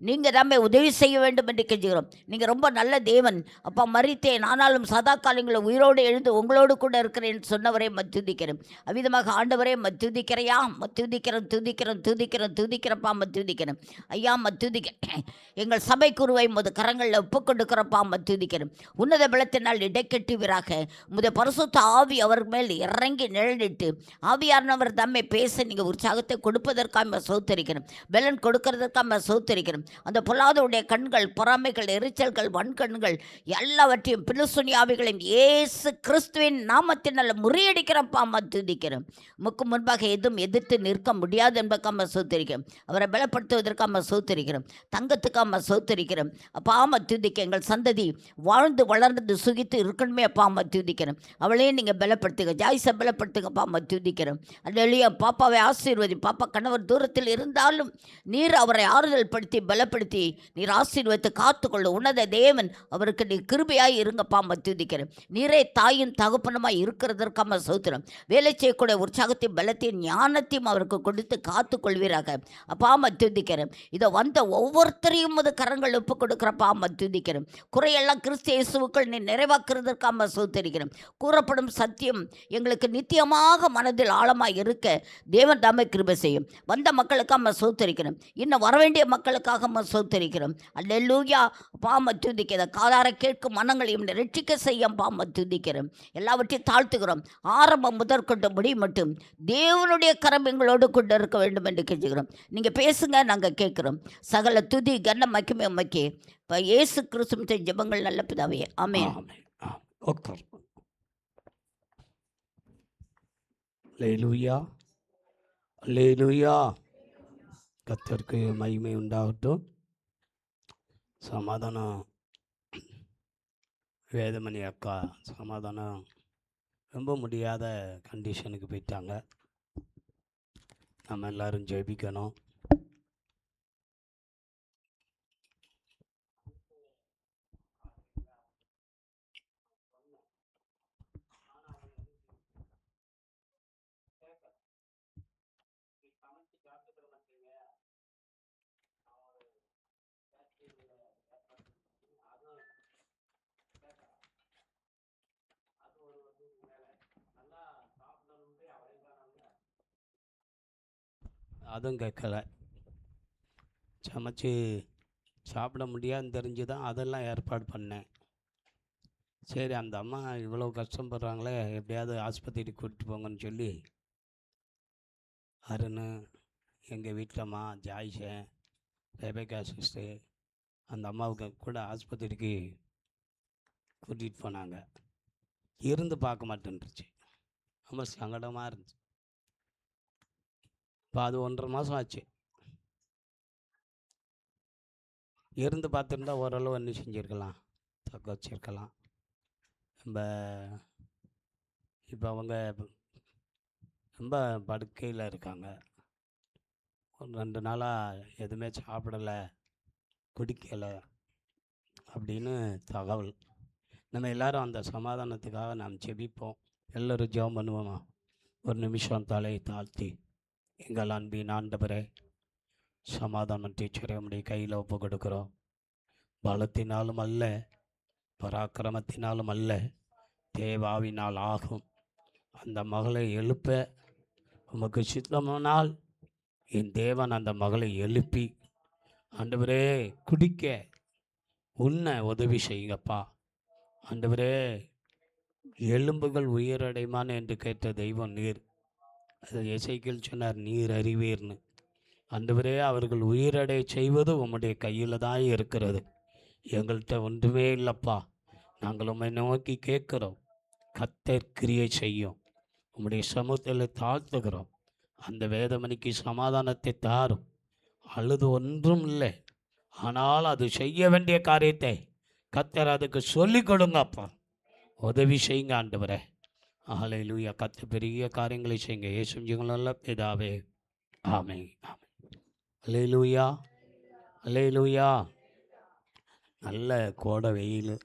நீங்கள் தாமே உதவி செய்ய வேண்டும் என்று கெஞ்சுகிறோம். நீங்கள் ரொம்ப நல்ல தேவன். அப்பா மரித்தேன் ஆனாலும் சதா காலங்களை உயிரோடு எழுந்து உங்களோடு கூட இருக்கிறேன் சொன்னவரே துதிக்கிறேன். அவ்விதமாக ஆண்டவரே துதிக்கிறையா துதிக்கிறேன் துதிக்கிறேன் துதிக்கிறேன் துதிக்கிறப்பா துதிக்கிறேன். ஐயா துதிக்கிறேன். எங்கள் சபை குருவை முத கரங்களில் ஒப்புக் கொடுக்கிறப்பா துதிக்கிறேன். உன்னத பலத்தினால் இடைக்கட்டுவீராக. முத பரிசுத்த ஆவி அவர் மேல் இறங்கி நிழலிட்டு ஆவியானவர் தம்மை பேச நீங்கள் உற்சாகத்தை கொடுப்பதற்காக சௌத்தரிக்கிறேன். பலன் கொடுக்கறதற்காக சௌத்தரிக்கிறேன். அந்த பொல்லாதவுடைய கண்கள், பொறாமைகள், எரிச்சல்கள், வன்கண்கள் எல்லாவற்றையும் பிலுசுனி ஆவிகளையும் இயேசு கிறிஸ்துவின் நாமத்தினால் முறியடிக்கிறப்பா துதிக்கிறேன். முக்கு முன்பாக எதுவும் எதிர்த்து நிற்க முடியாது என்பதற்காக சௌத்தரிக்கிறோம். அவரை பலப்படுத்துவதற்காக சௌத்தரிக்கிறோம். தங்கத்துக்காக சௌத்தரிக்கிறோம். அப்பா துதிக்க எங்கள் சந்ததி வாழ்ந்து வளர்ந்து சுகித்து இருக்கணுமே அப்பா துதிக்கிறோம். அவளையே நீங்கள் பலப்படுத்துங்க. ஜாய்ஸை பலப்படுத்துங்கப்பா துதிக்கிறோம். அல்லேலூயா. பாப்பாவை ஆசீர்வதி. பாப்பா கணவர் தூரத்தில் இருந்தாலும் நீர் அவரை ஆறுதல் படுத்தி பலப்படுத்தி நீர் ஆசீர்வதித்து காத்துக்கொள்ள உன்னத தேவன் அவருக்கு நீ கிருபையாய் இருங்கப்பா துதிக்கிறேன். நீரே தாயும் தகப்பனுமாய் இருக்கிறதற்காக சௌத்திரம். வேலை செய்யக்கூடிய உற்சாகத்தையும் பலத்தையும் ஞானத்தையும் அவருக்கு கொடுத்து காத்து கொள்வீராக. அப்பா துதிக்கிறேன். இதை வந்த ஒவ்வொருத்தரையும் அது கரங்கள் ஒப்பு கொடுக்குறப்பா துதிக்கிறேன். குறையெல்லாம் கிறிஸ்து இயேசுவுக்குள் நீ நிறைவாக்குறதற்காக சௌத்தரிக்கிறேன். கூறப்படும் சத்தியம் எங்களுக்கு நித்தியமாக மனதில் ஆழமாக இருக்க தேவன் தாமே கிருபை செய்யும். வந்த மக்களுக்காக சௌத்தரிக்கிறோம். இன்னும் வரவேண்டிய மக்களுக்காக சௌத்தரிக்கிறோம். அல்லேலூயா. பாம துதிக்கிறோம். காதார கேட்கும் மனங்களையும் ரெட்டிக்க செய்யும் பாம துதிக்கிறோம். எல்லாவற்றையும் தாழ்த்துக்கிறோம். ஆரம்பம் முதற்கொண்டு முடி மட்டும் தேவனுடைய கரம் எங்களோடு கொண்டு இருக்க வேண்டும் என்று கெஞ்சுகிறோம். நீங்கள் பேசுங்க, நாங்கள் கேட்குறோம். சகல துதி கன மகிமை உமக்கே. இப்போ இயேசு கிறிஸ்துவின் ஜெபங்கள் நல்ல பிதாவே. ஆமென். அல்லேலூயா, அல்லேலூயா. கர்த்தருக்கு மகிமை உண்டாகட்டும். சமாதானம். வேதமணி அக்கா சமாதானம் ரொம்ப முடியாத கண்டிஷனுக்கு போயிட்டாங்க. நம்ம எல்லாரும் ஜெபிக்கணும். அதுவும் கேட்கல. சமைச்சு சாப்பிட முடியாதுன்னு தெரிஞ்சு தான் அதெல்லாம் ஏற்பாடு பண்ணேன். சரி, அந்த அம்மா இவ்வளோ கஷ்டப்படுறாங்களே, எப்படியாவது ஆஸ்பத்திரிக்கு கூப்பிட்டு போங்கன்னு சொல்லி அருண், எங்கள் வீட்டிலம்மா ஜாய்ஷன், ரெபேக்கா சிஸ்டர் அந்த அம்மாவுக்கு கூட ஆஸ்பத்திரிக்கு கூட்டிகிட்டு போனாங்க. இருந்து பார்க்க மாட்டேன்ருச்சு. ரொம்ப சங்கடமாக இருந்துச்சு. இப்போ அது 1.5 மாதம் ஆச்சு. இருந்து பார்த்துருந்தா ஓரளவு என்ன செஞ்சுருக்கலாம், தக்க வச்சுருக்கலாம். நம்ம இப்போ அவங்க ரொம்ப படுக்கையில் இருக்காங்க. ஒரு 2 நாளாக எதுவுமே சாப்பிடலை, குடிக்கலை அப்படின்னு தகவல். நம்ம எல்லோரும் அந்த சமாதானத்துக்காக நாம் ஜெபிப்போம். எல்லோரும் ஜெபம் பண்ணுவோமா? ஒரு நிமிஷம் தலையை தாழ்த்தி, எங்கள் அன்பின் ஆண்டவரே, சமாதானம் டீச்சரை உடைய கையில் ஒப்பு கொடுக்குறோம். பலத்தினாலும் அல்ல, பராக்கிரமத்தினாலும் அல்ல, தேவாவினால் ஆகும். அந்த மகளை எழுப்ப உமக்கு சித்தமானால் என் தேவன் அந்த மகளை எழுப்பி ஆண்டவரே குடிக்க உன்னை உதவி செய்யுங்கப்பா. ஆண்டவரே, எலும்புகள் உயிரடைமான என்று கேட்ட தெய்வம் நீர். அது எசேக்கியேல் சொன்னார், நீர் அறிவீர்னு. ஆண்டவரே, அவர்கள் உயிரடை செய்வது உம்முடைய கையில் தான் இருக்கிறது. எங்கள்கிட்ட ஒன்றுமே இல்லைப்பா. நாங்கள் உம்மை நோக்கி கேட்குறோம். கர்த்தர் கிரியை செய்யும். உம்முடைய சமூகத்தில் தாழ்த்துகிறோம். அந்த வேதமணிக்கு சமாதானத்தை தாரும். அழுது ஒன்றும் இல்லை, ஆனால் அது செய்ய வேண்டிய காரியத்தை கர்த்தர் அதுக்கு சொல்லிக் கொடுங்க. அப்பா உதவி செய்யுங்க ஆண்டவரே. ஹல்லேலூயா. கர்த்தர் பெரிய காரியங்களை செய்யுங்க. இயேசுவின் நல்ல பிதாவே, ஆமென். ஆமென். ஹல்லேலூயா. ஹல்லேலூயா. நல்ல கோடை வெயில்.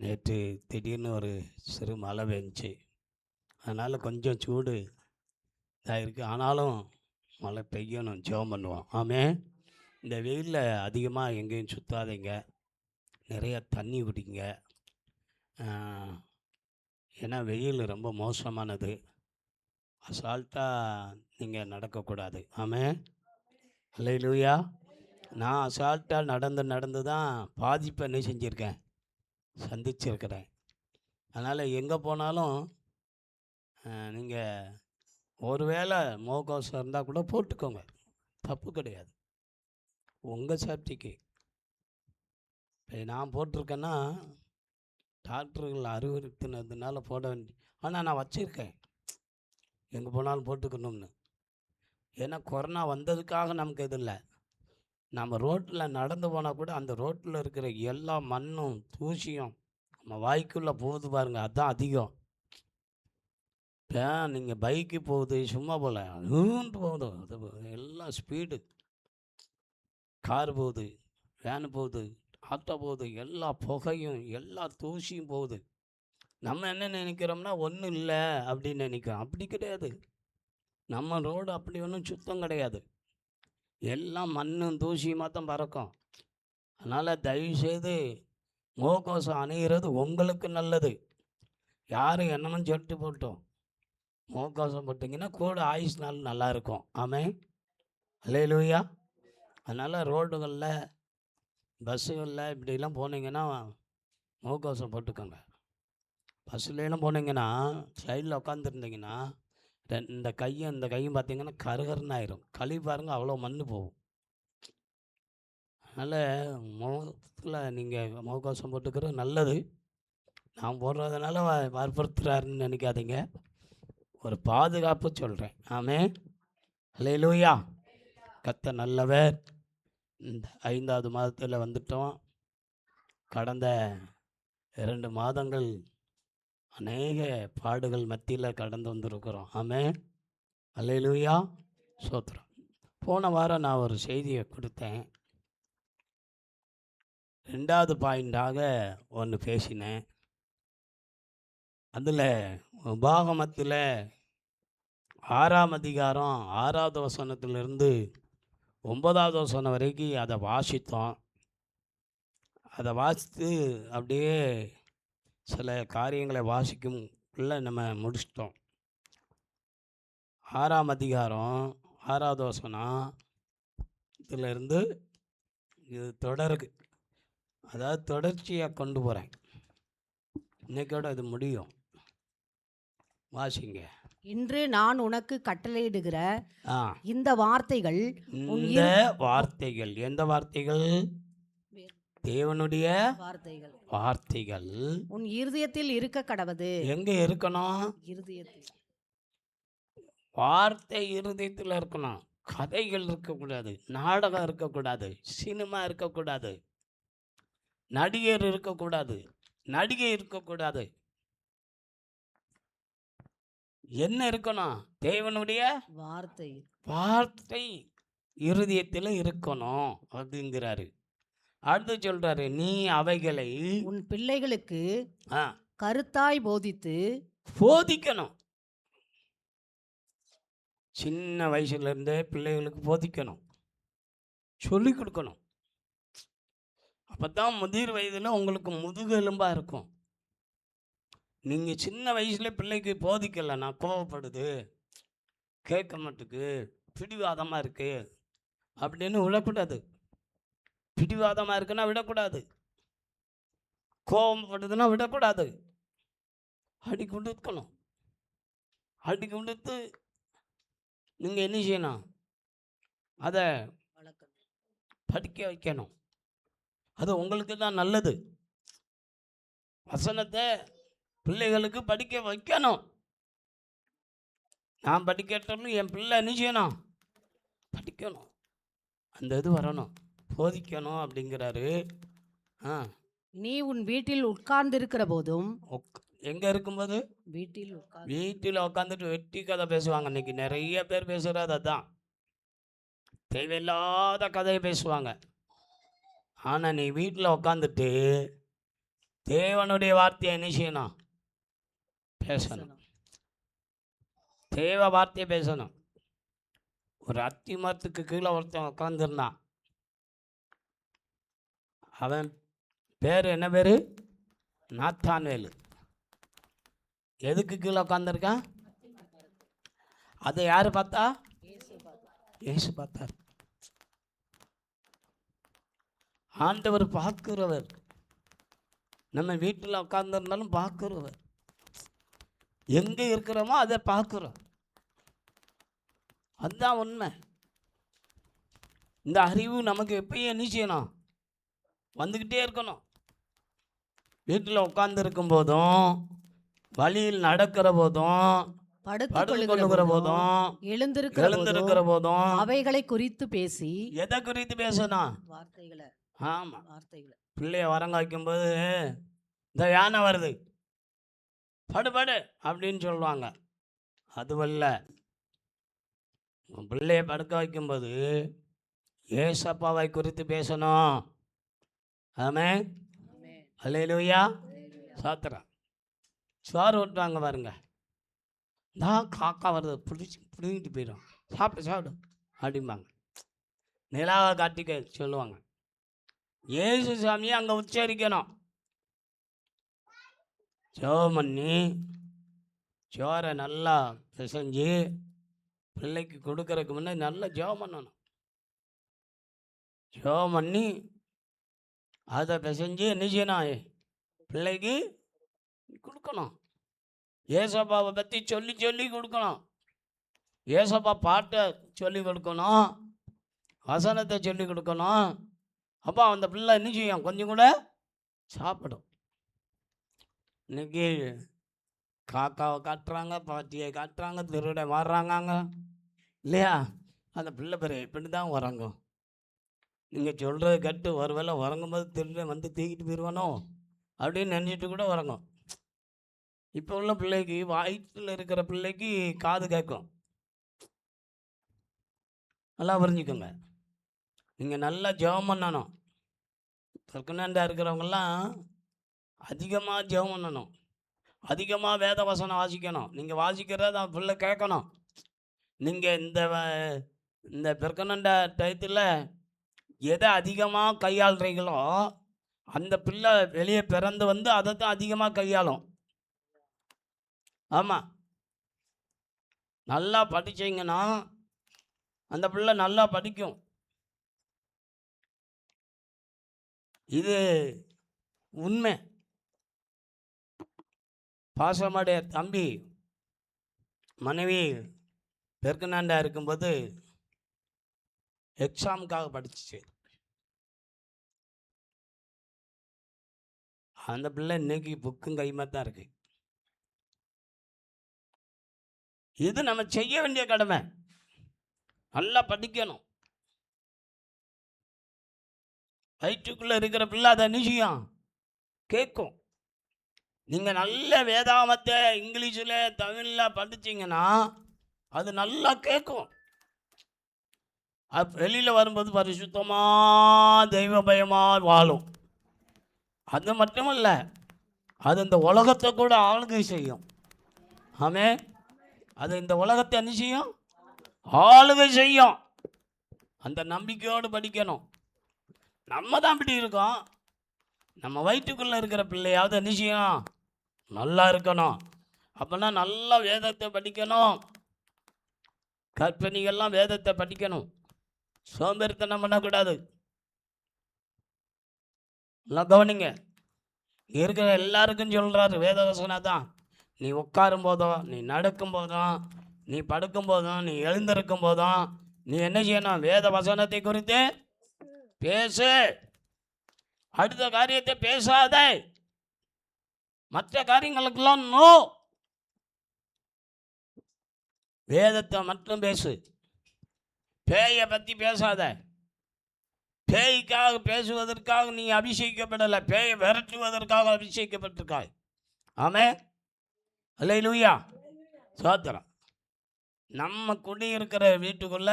நேற்று திடீர்னு ஒரு சிறு மழை பெஞ்சுச்சு. அதனால் கொஞ்சம் சூடு இதாக இருக்குது. ஆனாலும் மழை பெய்யணும், ஜெபம் பண்ணுவோம். ஆமென். இந்த வெயிலில் அதிகமாக எங்கேயும் சுற்றாதீங்க, நிறைய தண்ணி குடிங்க. ஏன்னா வெயில் ரொம்ப மோசமானது. அசால்ட்டாக நீங்கள் நடக்கக்கூடாது. ஆமென். ஹல்லேலூயா. நான் அசால்ட்டாக நடந்து தான் பாதிப்பை என்ன செஞ்சுருக்கேன், சந்திச்சிருக்கிறேன். அதனால் எங்கே போனாலும் நீங்கள் ஒருவேளை முகக்கவசம் இருந்தால் கூட போட்டுக்கோங்க, தப்பு கிடையாது, உங்கள் சேஃப்டிக்கு. இப்போ நான் போட்டிருக்கேன்னா டாக்டர்கள் அறிவுறுத்தினதுனால போட வேண்டிய, ஆனால் நான் வச்சுருக்கேன் எங்கே போனாலும் போட்டுக்கணும்னு. ஏன்னா கொரோனா வந்ததுக்காக நமக்கு இது இல்லை. நம்ம ரோட்டில் நடந்து போனால் கூட அந்த ரோட்டில் இருக்கிற எல்லா மண்ணும் தூசியும் நம்ம வாய்க்குள்ளே போகுது பாருங்கள், அதுதான் அதிகம். இப்போ நீங்கள் பைக்கு போகுது சும்மா போல போகுது, அது எல்லாம் ஸ்பீடு. கார் போகுது, வேனு போகுது, ஆட்டோ போகுது, எல்லா புகையும் எல்லா தூசியும் போகுது. நம்ம என்ன நினைக்கிறோம்னா ஒன்றும் இல்லை அப்படின்னு நினைக்கிறோம். அப்படி கிடையாது. நம்ம ரோடு அப்படி ஒன்றும் சுத்தம் கிடையாது. எல்லாம் மண்ணும் தூசியுமாக தான் பறக்கும். அதனால் தயவுசெய்து முகக்கவசம் அணிகிறது உங்களுக்கு நல்லது. யாரும் என்னன்னு சொல்லிட்டு போட்டோம், முகக்கவசம் போட்டிங்கன்னா கூட ஆயுஷ் நாள் நல்லாயிருக்கும். ஆமென். ஹல்லேலூயா. அதனால் ரோடுகளில் பஸ்ஸுகளில் இப்படிலாம் போனீங்கன்னா முகக்கவசம் போட்டுக்கோங்க. பஸ்ஸுலாம் போனீங்கன்னா சைடில் உட்காந்துருந்தீங்கன்னா இந்த கையும் பார்த்தீங்கன்னா கருகருன்னு ஆயிரும். கழுவி பாருங்கள், அவ்வளோ மண் போகும். அதனால் முகத்தில் நீங்கள் முகக்கவசம் போட்டுக்கிறது நல்லது. நான் போடுறதுனால வற்புறுத்துறாருன்னு நினைக்காதீங்க, ஒரு பாதுகாப்பு சொல்கிறேன். ஆமென். ஹல்லேலூயா. கர்த்தர் நல்லவர். இந்த 5வது மாதத்தில் வந்துட்டோம். கடந்த 2 மாதங்கள் அநேக பாடுகள் மத்தியில் கடந்து வந்திருக்கிறோம். ஆமென். ஹல்லேலூயா. ஸ்தோத்திரம். போன வாரம் நான் ஒரு செய்தியை கொடுத்தேன். 2வது பாயிண்டாக ஒன்று பேசினேன். அதில் உபாகமத்தில் 6ஆம் அதிகாரம் 6வது வசனத்திலிருந்து 9வது வசனம் வரைக்கும் அதை வாசித்தோம். அதை வாசித்து அப்படியே சில காரியங்களை வாசிக்கும்குள்ளே நம்ம முடிச்சிட்டோம். 6ஆம் அதிகாரம் 6வது வசனம் இதிலிருந்து இது தொடருக்கு, அதாவது தொடர்ச்சியாக கொண்டு போகிறேன். இன்னைக்கோட இது முடியும். வாசிங்க. இன்று நான் உனக்கு கட்டளையிடுகிற ஆ இந்த வார்த்தைகள் இந்த வார்த்தைகள் எந்த வார்த்தைகள்? தேவனுடைய வார்த்தைகள் வார்த்தைகள் உன் இருதயத்தில் இருக்க கடவது. எங்க இருக்கணும்? இருதயத்தில். வார்த்தை இருதயத்தில் இருக்கணும். கதைகள் இருக்கக்கூடாது, நாடகம் இருக்கக்கூடாது, சினிமா இருக்கக்கூடாது, நடிகர் இருக்கக்கூடாது, நடிகை இருக்கக்கூடாது. என்ன இருக்கணும்? தேவனுடைய வார்த்தை. வார்த்தை இருதயத்தில் இருக்கணும் அப்படிங்கிறாரு. அடுத்து சொல்றாரு, நீ அவைகளை உன் பிள்ளைகளுக்கு ஆ, கருத்தாய் போதித்து போதிக்கணும். சின்ன வயசுல இருந்தே பிள்ளைகளுக்கு போதிக்கணும், சொல்லி கொடுக்கணும். அப்பதான் முதிர் வயதில் உங்களுக்கு முதுகெலும்பா இருக்கும். நீங்க சின்ன வயசுல பிள்ளைக்கு போதிக்கலைன்னா கோவப்படுது, கேட்க மாட்டுக்கு, பிடிவாதமா இருக்கு அப்படின்னு விடக்கூடாது. பிடிவாதமாக இருக்குன்னா விடக்கூடாது, கோபப்படுதுன்னா விடக்கூடாது. அடி கொடுக்கணும். அடி கொடுத்து நீங்கள் என்ன செய்யணும்? அதை படிக்க வைக்கணும். அது உங்களுக்கு தான் நல்லது. வசனத்தை பிள்ளைகளுக்கு படிக்க வைக்கணும். நான் படிக்கட்டும்னு என் பிள்ளை என்ன செய்யணும்? படிக்கணும். அந்த இது வரணும், போதிக்கணும் அப்படிங்கிறாரு. ஆ நீ உன் வீட்டில் உட்கார்ந்திருக்கிற போதும் எங்கே இருக்கும்போது? வீட்டில் உட்கார்ந்து வீட்டில் உட்காந்துட்டு வெட்டி கதை பேசுவாங்க. இன்னைக்கு நிறைய பேர் பேசுகிறது அதான், தேவையில்லாத கதையை பேசுவாங்க. ஆனால் நீ வீட்டில் உட்காந்துட்டு தேவனுடைய வார்த்தையை என்ன செய்யணும்? பேசணும். தேவ வார்த்தையை பேசணும். ஒரு அத்தி மரத்துக்கு கீழே ஒருத்தன் உட்காந்துருந்தான். அவன் பேர் என்ன பேர்? நாத்தான்வேலு. எதுக்கு கீழே உட்காந்துருக்கான்? அதை யார் பார்த்தா? இயேசு பார்த்தார். ஆண்டவர் பார்க்கிறவர். நம்ம வீட்டில் உட்காந்துருந்தாலும் பார்க்கிறவர். எங்கே இருக்கிறோமோ அதை பார்க்குறோம். அதுதான் உண்மை. இந்த அறிவு நமக்கு எப்பயும் என்ன செய்யணும்? வந்துக்கிட்டே இருக்கணும். வீட்டில் உட்காந்துருக்கும் போதும், வழியில் நடக்கிற போதும், படுத்துக்கொள்ளுகிற போதும், எழுந்திருக்கிற போதும் அவைகளை குறித்து பேசி. எதை குறித்து பேசணும்? வார்த்தைகளை. ஆமாம். வார்த்தைகளை. பிள்ளைய வரங்க வைக்கும்போது இந்த யானை வருது, படு படு அப்படின்னு சொல்லுவாங்க. அதுவல்ல, பிள்ளைய படுக்க வைக்கும்போது ஏசப்பாவை குறித்து பேசணும். ஆமென். அல்லேலூயா. சாத்திரம். சோறு ஓட்டுவாங்க பாருங்க, தான் காக்கா வருது, பிடிங்கிட்டு போயிடும், சாப்பிடு சாப்பிடு அப்படிம்பாங்க. நிலாவை காட்டிக்க சொல்லுவாங்க. ஏசு சாமியை அங்கே உச்சரிக்கணும். ஜெபம் பண்ணி சோறை நல்லா பிசைஞ்சு பிள்ளைக்கு கொடுக்கறதுக்கு முன்னே நல்லா ஜெபம் பண்ணணும். ஜெபம் பண்ணி அதை பிசைஞ்சு என்ன செய்யணும்? பிள்ளைக்கு கொடுக்கணும். ஏசப்பாவை பற்றி சொல்லி சொல்லி கொடுக்கணும். ஏசப்பா பாட்டை சொல்லி கொடுக்கணும், வசனத்தை சொல்லி கொடுக்கணும். அப்போ அந்த பிள்ளை என்ன செய்யும்? கொஞ்சம் கூட சாப்பிடும். இன்னைக்கு காக்காவை காட்டுறாங்க, பாட்டியை காட்டுறாங்க, திருட மாறுறாங்க இல்லையா? அந்த பிள்ளை பேர் எப்படி தான் உறங்கும்? நீங்கள் சொல்கிறது கட்டு ஒருவேளை உறங்கும்போது திருட வந்து தூக்கிட்டு போயிடுவானோ அப்படின்னு நினச்சிட்டு கூட உறங்கும். இப்போ உள்ள பிள்ளைக்கு, வயிற்றில் இருக்கிற பிள்ளைக்கு காது கேட்கும். நல்லா புரிஞ்சுக்கோங்க. நீங்கள் நல்லா ஜெபம் பண்ணணும். பிரெக்னெண்ட்டாக இருக்கிறவங்கெல்லாம் அதிகமாக ஜெபம் பண்ணணும், அதிகமாக வேத வசனம் வாசிக்கணும். நீங்கள் வாசிக்கிறத அந்த பிள்ளை கேட்கணும். நீங்கள் இந்த பிரெக்னெண்ட்டா டயத்தில் எதை அதிகமாக கையாளுறீங்களோ அந்த பிள்ளை வெளியே பிறந்து வந்து அதை தான் அதிகமாக கையாளும். ஆமாம். நல்லா படித்தீங்கன்னா அந்த பிள்ளை நல்லா படிக்கும். இது உண்மை. பாசமாடைய தம்பி மனைவி பெர்கனாண்டா இருக்கும்போது எக்ஸாமுக்காக படிச்சிச்சு. அந்த பிள்ளை இன்னைக்கு புக்கும் கைமா தான் இருக்கு. இது நம்ம செய்ய வேண்டிய கடமை. நல்லா படிக்கணும். வயிற்றுக்குள்ளே இருக்கிற பிள்ளை அதை நிச்சயம் கேட்கும். நீங்கள் நல்ல வேதாமத்தை இங்கிலீஷில் தமிழில் படிச்சிங்கன்னா அது நல்லா கேட்கும். அது வெளியில் வரும்போது பரிசுத்தமாக தெய்வ பயமாக வாழும். அது மட்டுமல்ல, அது இந்த உலகத்தை கூட ஆளுகை செய்யும். ஆமே. அது இந்த உலகத்தை என்ன செய்யும்? ஆளுகை செய்யும். அந்த நம்பிக்கையோடு படிக்கணும். நம்ம தான் இப்படி இருக்கோம். நம்ம வயிற்றுக்குள்ளே இருக்கிற பிள்ளையாவது என்ன செய்யணும்? நல்லா இருக்கணும். அப்போனா நல்லா வேதத்தை படிக்கணும். கற்பனைகள்லாம் வேதத்தை படிக்கணும். சோம்பேறித்தனம் பண்ணக்கூடாது. எல்லாம் கவனிங்க. இருக்கிற எல்லாருக்கும் சொல்கிறாரு வேதவசனம் தான். நீ உட்காரும் போதும், நீ நடக்கும் போதும், நீ படுக்கும் போதும், நீ எழுந்திருக்கும் போதும் நீ என்ன செய்யணும்? வேத வசனத்தை குறித்து பேசு. அடுத்த காரியத்தை பேசாதே. மற்ற காரியங்களுக்கெல்லாம் நோ. வேதத்தை மட்டும் பேசு. பேயை பற்றி பேசாத. பேய்க்காக பேசுவதற்காக நீ அபிஷேகிக்கப்படலை, பேயை விரட்டுவதற்காக அபிஷேகிக்கப்பட்டிருக்காய். ஆமென். அல்லேலூயா. சோத்திரம். நம்ம குடியிருக்கிற வீட்டுக்குள்ள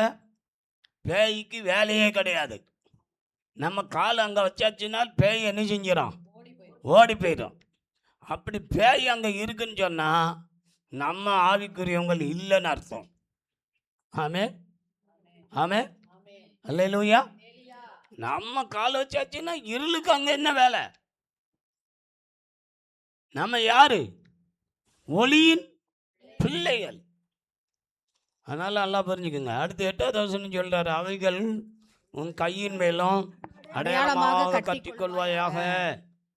பேய்க்கு வேலையே கிடையாது. நம்ம கால் அங்கே வச்சாச்சுனால் பேய் என்ன செஞ்சிடும்? ஓடி போயிடும். அப்படி பேய் அங்கே இருக்குன்னு சொன்னால் நம்ம ஆவிக்குரியவங்கள் இல்லைன்னு அர்த்தம். ஆமென். ஆமென். அல்லேலூயா. நம்ம கால் வச்சாச்சுன்னா இருளுக்கு அங்கே என்ன வேலை? நம்ம யாரு? ஒளியின் பிள்ளைகள். அதனால நல்லா புரிஞ்சுக்குங்க. அடுத்து 8வது வசனம் சொல்றாரு, அவைகள் உன் கையின் மேலும் அடையாளமாக கட்டிக்கொள்வாயாக.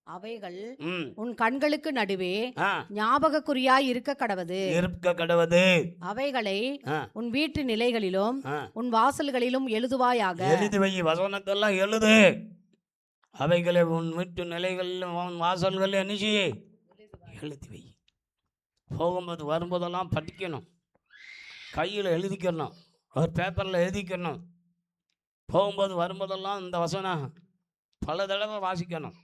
அவைகள் ம். உன் கண்களுக்கு நடுவே ஆ, ஞாபகக்குறியாய் இருக்க கடவது. இருக்க கடவது. அவைகளை ஆ, உன் வீட்டு நிலைகளிலும் ஆ. உன் வாசல்களிலும் எழுதுவாயாக. எழுதி வை. வசனத்தெல்லாம் எழுது. அவைகளை உன் வீட்டு நிலைகளிலும் உன் வாசல்கள் என்ன செய்ய எழுதி வை. போகும்போது வரும்போதெல்லாம் படிக்கணும், கையில் எழுதிக்கணும், ஒரு பேப்பரில் எழுதிக்கணும். போகும்போது வரும்போதெல்லாம் இந்த வசனம் பல தடவை வாசிக்கணும்.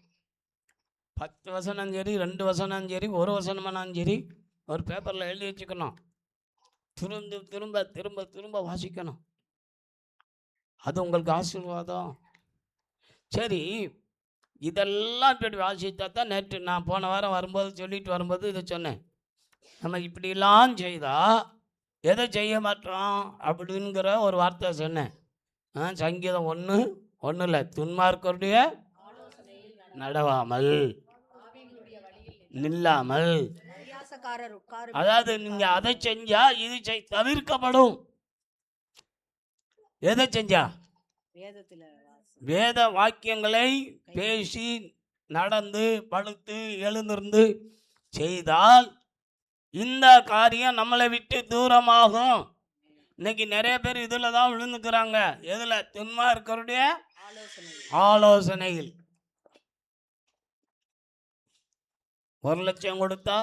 10 வசனம் சரி, 2 வசனம் சரி, 1 வசனமானாலும் சரி, ஒரு பேப்பரில் எழுதி வச்சுக்கணும். திரும்ப திரும்ப திரும்ப திரும்ப வாசிக்கணும். அது உங்களுக்கு ஆசீர்வாதம். சரி, இதெல்லாம் இப்படி வாசித்தா தான். நேற்று நான் போன வாரம் வரும்போது சொல்லிட்டு வரும்போது இதை சொன்னேன். நம்ம இப்படிலாம் செய்தால் எதை செய்ய மாட்டோம் அப்படிங்கிற ஒரு வார்த்தை சொன்னேன். சங்கீதம் 1:1 துன்மார்க்கருடைய நடவாமல் நில்லாமல். அதாவது நீங்க அதை செஞ்சா இது தவிர்க்கப்படும். எதை செஞ்சா? வேத வாக்கியங்களை பேசி நடந்து படுத்து எழுந்திருந்து செய்தால் இந்த காரியம் நம்மளை விட்டு தூரமாகும். இன்னைக்கு நிறைய பேர் இதில் தான் விழுந்துக்கிறாங்க. எதில்? துன்மார்க்கருடைய ஆலோசனையில். 1 லட்சம் கொடுத்தா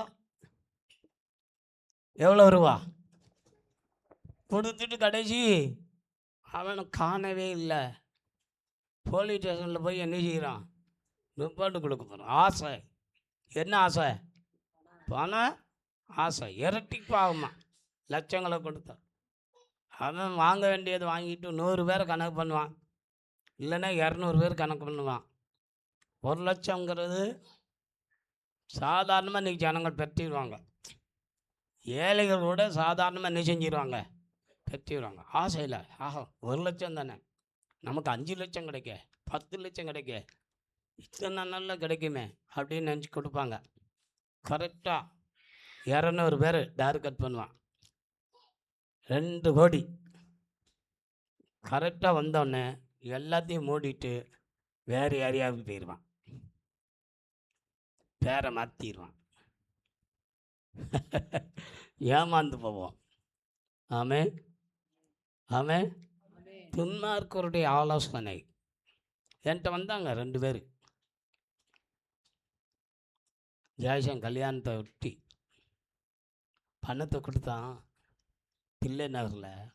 எவ்வளோ ரூபா கொடுத்துட்டு கடைசி அவனை காணவே இல்லை. போலீஸ் ஸ்டேஷனில் போய் என்ன செய்கிறான்? ரிப்போர்ட்டு கொடுக்க போகிறான். ஆசை. என்ன ஆசை? பணம் ஆசை. இரட்டிப்பாகுமா லட்சங்களை கொடுத்தா. அவன் வாங்க வேண்டியது வாங்கிட்டு 100 பேரை கணக்கு பண்ணுவான், இல்லைன்னா 200 பேர் கணக்கு பண்ணுவான். 1 லட்சங்கிறது சாதாரணமாக இன்றைக்கி ஜனங்கள் பெற்றிடுவாங்க. ஏழைகள் கூட சாதாரணமாக என்ன செஞ்சிடுவாங்க? பெற்றிடுவாங்க. ஆசையில் ஆஹா 1 லட்சம் தானே, நமக்கு 5 லட்சம் கிடைக்க, 10 லட்சம் கிடைக்க, இத்தனை நல்லா கிடைக்குமே அப்படின்னு நினச்சி கொடுப்பாங்க. கரெக்டாக 200 பேர் டேர் கட் பண்ணுவான். 2 கோடி கரெக்டாக வந்தோடனே எல்லாத்தையும் மூடிட்டு வேறு ஏரியாவுக்கு போயிடுவான், பேரை மாற்றிடுவான். ஏமாந்து போவோம். ஆமே ஆமே. துன்மார்க்கருடைய ஆலோசனை. என்கிட்ட வந்தாங்க 2 பேர். ஜெயசன் கல்யாணத்தை ஒட்டி பணத்தை கொடுத்தான். தில்லை நகரில்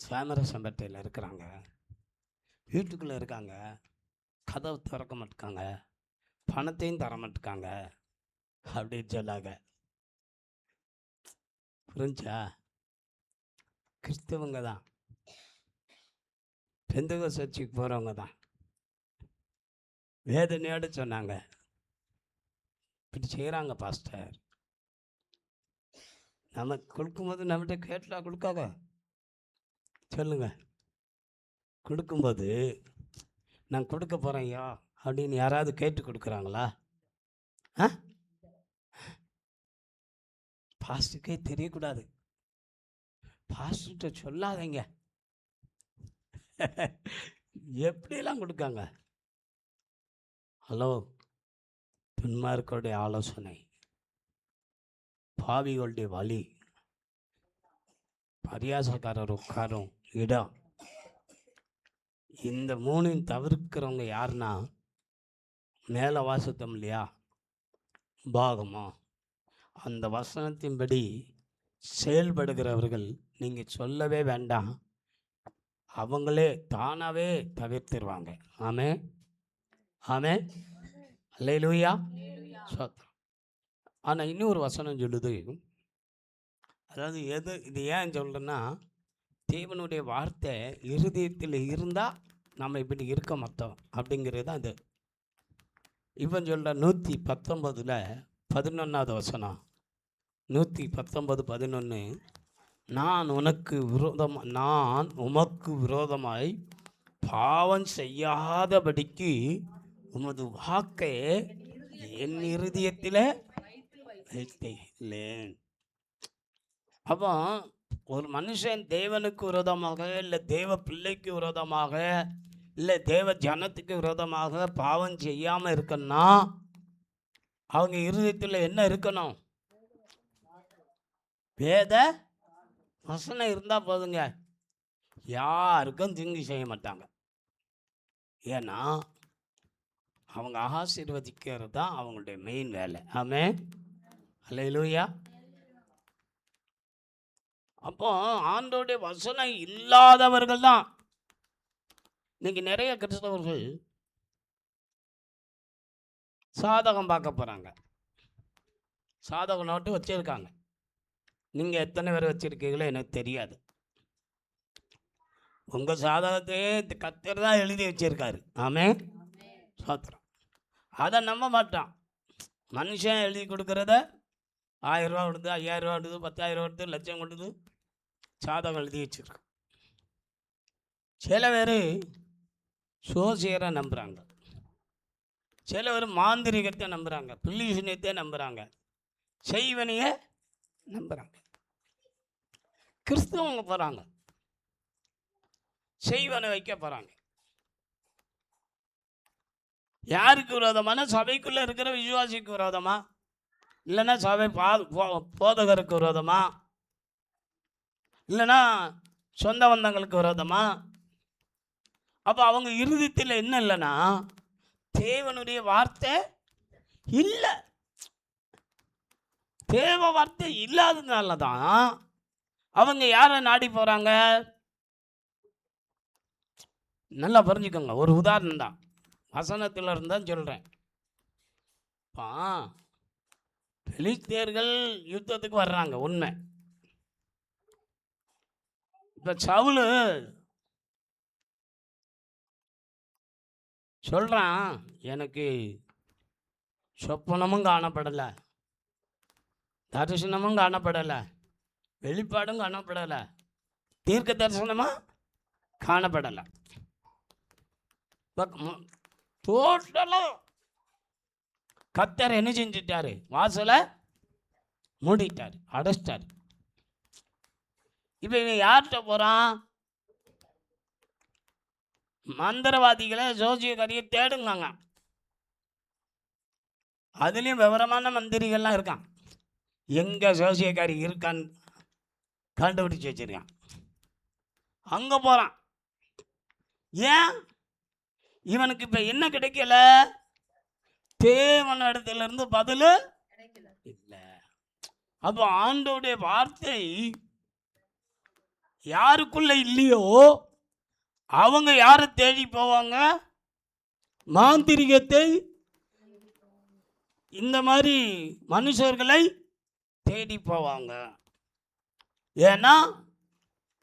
சாமரசம்பேட்டையில் இருக்கிறாங்க. வீட்டுக்குள்ளே இருக்காங்க, கதவு திறக்க மாட்டுக்காங்க, பணத்தையும் தர மாட்டுக்காங்க அப்படின்னு சொன்னாங்க. புரிஞ்சா? கிறிஸ்தவங்க தான், பெந்தகோஸ்து சர்ச்சுக்கு போகிறவங்க தான். வேதனையோடு சொன்னாங்க, இப்படி செய்கிறாங்க பாஸ்டர். நம்ம கொடுக்கும்போது நம்மகிட்ட கேட்டா கொடுக்காத சொல்லுங்க. கொடுக்கும்போது நான் கொடுக்க போகிறேன்யா அப்படின்னு யாராவது கேட்டு கொடுக்குறாங்களா? பாஸ்டருக்கே தெரியக்கூடாது. பாஸ்டர்கிட்ட சொல்லாதீங்க. எப்படியெல்லாம் கொடுக்காங்க. ஹலோ, துன்மார்க்கருடைய ஆலோசனை, பாவிகளுடைய வழி, பரியாசக்காரர் உட்காரும் இடம், இந்த 3 தவிர்க்கிறவங்க யாருன்னா மேலே வாசித்தோம் இல்லையா பாகமா, அந்த வசனத்தின்படி செயல்படுகிறவர்கள் நீங்கள் சொல்லவே வேண்டாம், அவங்களே தானாகவே தவிர்த்துருவாங்க. ஆமே ஆமே, அல்லேலூயா, ஸ்தோத்திரம். ஆனால் இன்னொரு வசனம் சொல்லுது, அதாவது இது ஏன் சொல்கிறேன்னா, தேவனுடைய வார்த்தை இருதயத்தில் இருந்தால் நம்ம இப்படி இருக்க மாட்டோம் அப்படிங்கிறது தான் இது. இவன் சொல்கிற 119:11 வசனம், 119:11, நான் உமக்கு விரோதமாய் பாவம் செய்யாதபடிக்கு உமது வாக்கை என் இருதயத்தில் வைத்தேன். அப்போ ஒரு மனுஷன் தேவனுக்கு விரோதமாக, இல்லை தேவ பிள்ளைக்கு விரோதமாக, இல்லை தேவ ஜனத்துக்கு விரோதமாக பாவம் செய்யாமல் இருக்கணும்னா அவங்க இருதயத்தில் என்ன இருக்கணும்? வேத வசனம் இருந்தால் போதுங்க, யாருக்கும் தீங்கு செய்ய மாட்டாங்க. ஏன்னா அவங்க ஆசீர்வதிக்கிறது தான் அவங்களுடைய மெயின் வேலை. ஆமென், அல்லேலூயா. அப்போ ஆண்டோடைய வசனம் இல்லாதவர்கள் தான் இன்னைக்கு நிறைய கிறிஸ்தவர்கள் சாதகம் பார்க்க போகிறாங்க. சாதக நோட்டு வச்சுருக்காங்க. நீங்கள் எத்தனை பேர் வச்சுருக்கீங்களோ எனக்கு தெரியாது. உங்கள் சாதகத்தையே கர்த்தர் தான் எழுதி வச்சுருக்காரு. ஆமென், ஸ்தோத்திரம். அதை நம்ப மாட்டான். மனுஷன் எழுதி கொடுக்குறத 1000 ரூபா கொடுத்து, 5000 ரூபா கொடுத்து, 10,000 கொடுத்து, லட்சம் கொடுத்து சாதகம் எழுதி வச்சுருக்கான். சில பேர் சோசியரை நம்புகிறாங்க, சில பேர் மாந்திரிகத்தை நம்புகிறாங்க, பில்லிசனியத்தை நம்புகிறாங்க, செய்வனையை நம்புகிறாங்க. கிறிஸ்தவங்க போகிறாங்க, செய்வனை வைக்க போகிறாங்க. யாருக்கு விரோதமான? சபைக்குள்ளே இருக்கிற விசுவாசிக்கு விரோதமா, இல்லைன்னா சபை போதகருக்கு விரோதமா, இல்லைன்னா சொந்த பந்தங்களுக்கு விரோதமா? அப்போ அவங்க இருதயத்தில் என்ன இல்லைன்னா தேவனுடைய வார்த்தை இல்லை. தேவ வார்த்தை இல்லாததுனால தான் அவங்க யாரை நாடி போகிறாங்க? நல்லா புரிஞ்சுக்கோங்க. ஒரு உதாரணம் தான், வசனத்தில் இருந்தால் சொல்கிறேன். பெலிஸ்தியர்கள் யுத்தத்துக்கு வர்றாங்க, உண்மை. இப்போ சவுல் சொல்கிறான், எனக்கு சொப்பனமும் காணப்படலை, தரிசனமும் காணப்படலை, வெளிப்பாடும் காணப்படலை, தீர்க்க தரிசனமும் காணப்படலை. டோட்டலாக கர்த்தர் என்ன செஞ்சிட்டாரு? வாசலை மூடிட்டார், அடைச்சிட்டார். இப்போ இவன் யார்கிட்ட போகிறான்? மந்திரவாதிகளை, ஜோசியக்காரியை தேடுங்காங்க. அதுலேயும் விவரமான மந்திரிகள்லாம் இருக்கான். எங்கே ஜோசியக்காரி இருக்கான்னு கண்டுபிடிச்சி வச்சிருக்கான். அங்கே போகிறான். ஏன்? இவனுக்கு இப்போ என்ன கிடைக்கல? தேவன் இடத்துலேருந்து பதில் இல்லை. அப்போ ஆண்டோடைய வார்த்தை யாருக்குள்ள இல்லையோ அவங்க யாரை தேடி போவாங்க? மாந்திரிகத்தை, இந்த மாதிரி மனுஷர்களை தேடி போவாங்க. ஏன்னா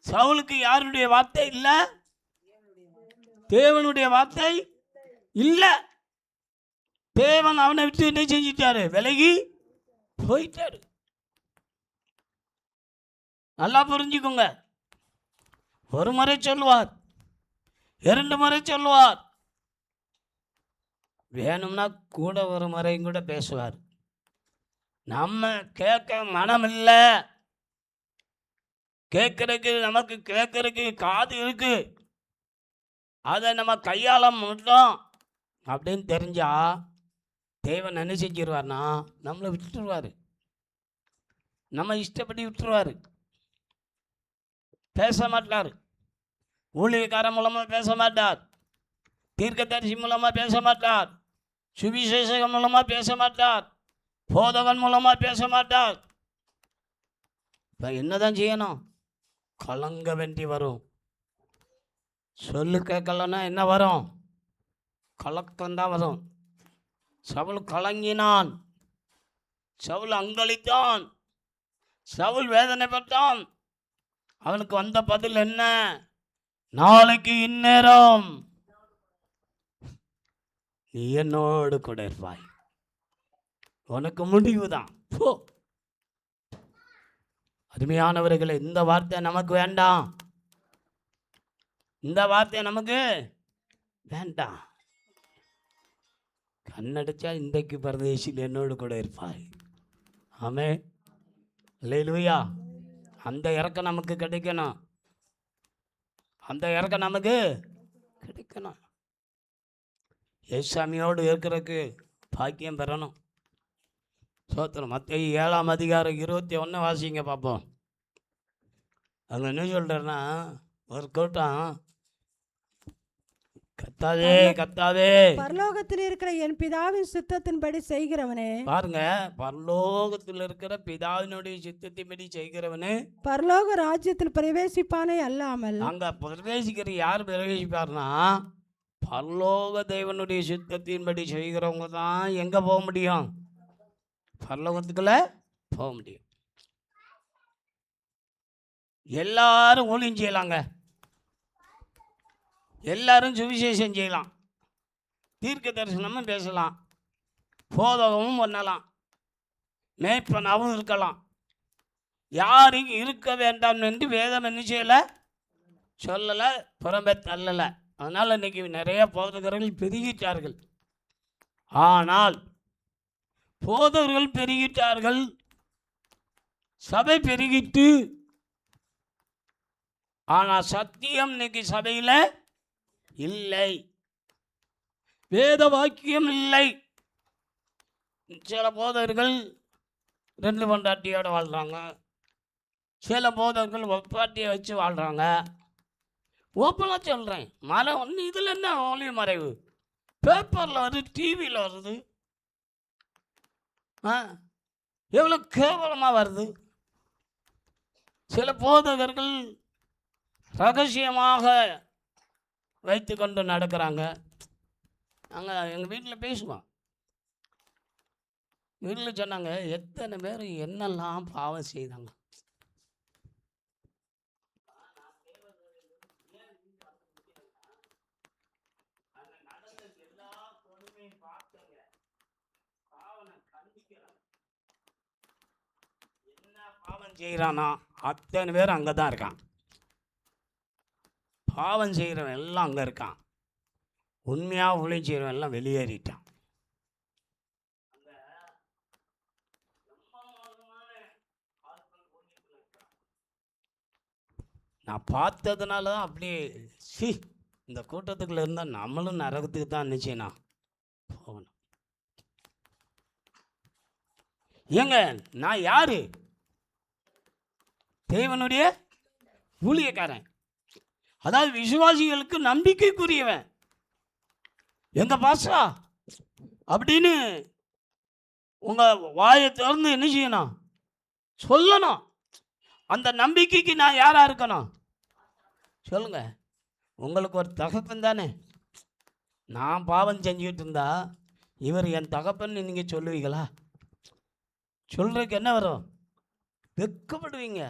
சவுலுக்கு யாருடைய வார்த்தை இல்லை? தேவனுடைய வார்த்தை இல்லை. தேவன் அவனை விட்டு என்ன செஞ்சிட்டாரு? விலகி போயிட்டாரு. நல்லா புரிஞ்சுக்கோங்க. ஒரு முறை சொல்லுவார், 2 முறை சொல்லுவார், வேணும்னா கூட ஒரு முறையும் கூட பேசுவார். நம்ம கேட்க மனம் இல்லை, கேட்கறதுக்கு நமக்கு கேட்கறதுக்கு காது இருக்கு, அதை நம்ம கையாள மாட்டோம் அப்படின்னு தெரிஞ்சா தேவன் என்ன செஞ்சிருவார்னா நம்மளை விட்டுருவார். நம்ம இஷ்டப்படி விட்டுருவார். பேச மாட்டார். ஊழியக்காரன் மூலமாக பேச மாட்டார், தீர்க்கதரிசி மூலமாக பேச மாட்டார், சுவிசேஷகன் மூலமாக பேச மாட்டார், போதகன் மூலமாக பேச மாட்டார். இப்போ என்னதான் செய்யணும்? கலங்க வேண்டி வரும். சொல்லு கேட்கலன்னா என்ன வரும்? கலக்கம்தான் வரும். சவுல் கலங்கினான், சவுல் அங்களித்தான், சவுல் வேதனைப்பட்டான். அவனுக்கு வந்த பதில் என்ன? நாளைக்கு இந்நேரம் நீ என்னோடு கூட இருப்பாய், உனக்கு முடிவுதான் போ. அருமையானவர்களே, இந்த வார்த்தை நமக்கு வேண்டாம். இந்த வார்த்தை நமக்கு வேண்டாம். கண்ணடிச்சா இன்றைக்கு பரதேசில் என்னோடு கூட இருப்பாய். ஆமே, அல்லேலூயா. அந்த இறக்கம் நமக்கு கிடைக்கணும். அந்த இறக்கம் நமக்கு கிடைக்கணும். ஏசாமியோடு இருக்கிறதுக்கு பாக்கியம் பெறணும். சோத்திரம். மத்தேயு 7ஆம் அதிகாரம் 21 வாசிங்க பார்ப்போம். அங்கே என்ன சொல்கிறேன்னா, ஒரு கூட்டம் கத்தாதே கத்தாதே, பரலோகத்தில் இருக்கிற என் பிதாவின் சித்தத்தின்படி செய்கிறவனே, பாருங்க, பரலோகத்தில் இருக்கிற பிதாவினுடைய சித்தத்தின்படி செய்கிறவனே பரலோக ராஜ்யத்தில் பிரவேசிப்பானே அல்லாமல். அங்க பிரவேசிக்கிற யார் பிரவேசிப்பார்னா, பரலோக தேவனுடைய சித்தத்தின்படி செய்கிறவங்க தான் எங்க போக முடியும்? பரலோகத்துக்குள்ள போக முடியும். எல்லாரும் ஊழியம் செய்யலாங்க, எல்லாரும் சுவிசேஷம் செய்யலாம், தீர்க்க தரிசனமும் பேசலாம், போதகமும் பண்ணலாம், மேய்ப்பனாகவும் இருக்கலாம். யாரும் இருக்க வேண்டாம் என்று வேதம் என்ன செய்யலை, சொல்லலை, புறம்பே தள்ளலை. அதனால் இன்னைக்கு நிறைய போதகர்கள் பெருகிட்டார்கள். ஆனால் போதகர்கள் பெருகிட்டார்கள், சபை பெருகிட்டு, ஆனால் சத்தியம் இன்னைக்கு சபையில் இல்லை, வேத வாக்கியம் இல்லை. சில போதகர்கள் 2 பொண்டாட்டியோட வாழ்கிறாங்க, சில போதகர்கள் ஒப்பாட்டியை வச்சு வாழ்கிறாங்க. ஓப்பனாக சொல்கிறேன், மரம் ஒன்று. இதில் என்ன ஒளி மறைவு? பேப்பரில் வருது, டிவியில் வருது, எவ்வளோ கேவலமாக வருது. சில போதகர்கள் ரகசியமாக வைத்து கொண்டு நடக்கிறாங்க. நாங்கள் எங்கள் வீட்டில் பேசுவோம். வீட்டில் சொன்னாங்க, எத்தனை பேர் என்னெல்லாம் பாவம் செய்தாங்க. பாவம் செய்கிறானா அத்தனை பேர் அங்கே தான் இருக்கான். பாவம் செய்கிறவன் எல்லாம் அங்கே இருக்கான். உண்மையாக ஊழியம் செய்கிறவன் எல்லாம் வெளியேறிட்டான். நான் பார்த்ததுனால தான் அப்படியே இந்த கூட்டத்துக்குள்ள இருந்தால் நம்மளும் நரகத்துக்கு தான் நிச்சயம்னா போகணும். ஏங்க, நான் யாரு? தேவனுடைய ஊழியக்காரன், அதாவது விசுவாசிகளுக்கு நம்பிக்கைக்குரியவன். எங்க பாஸ்டா அப்படின்னு உங்கள் வாயை திறந்து என்ன செய்யணும்? சொல்லணும். அந்த நம்பிக்கைக்கு நான் யாராக இருக்கணும்? சொல்லுங்க. உங்களுக்கு ஒரு தகப்பன் தானே. நான் பாவம் செஞ்சுக்கிட்டு இருந்தா இவர் என் தகப்பன் நீங்கள் சொல்லுவீங்களா? சொல்கிறதுக்கு என்ன வரும்? வெட்கப்படுவீங்க.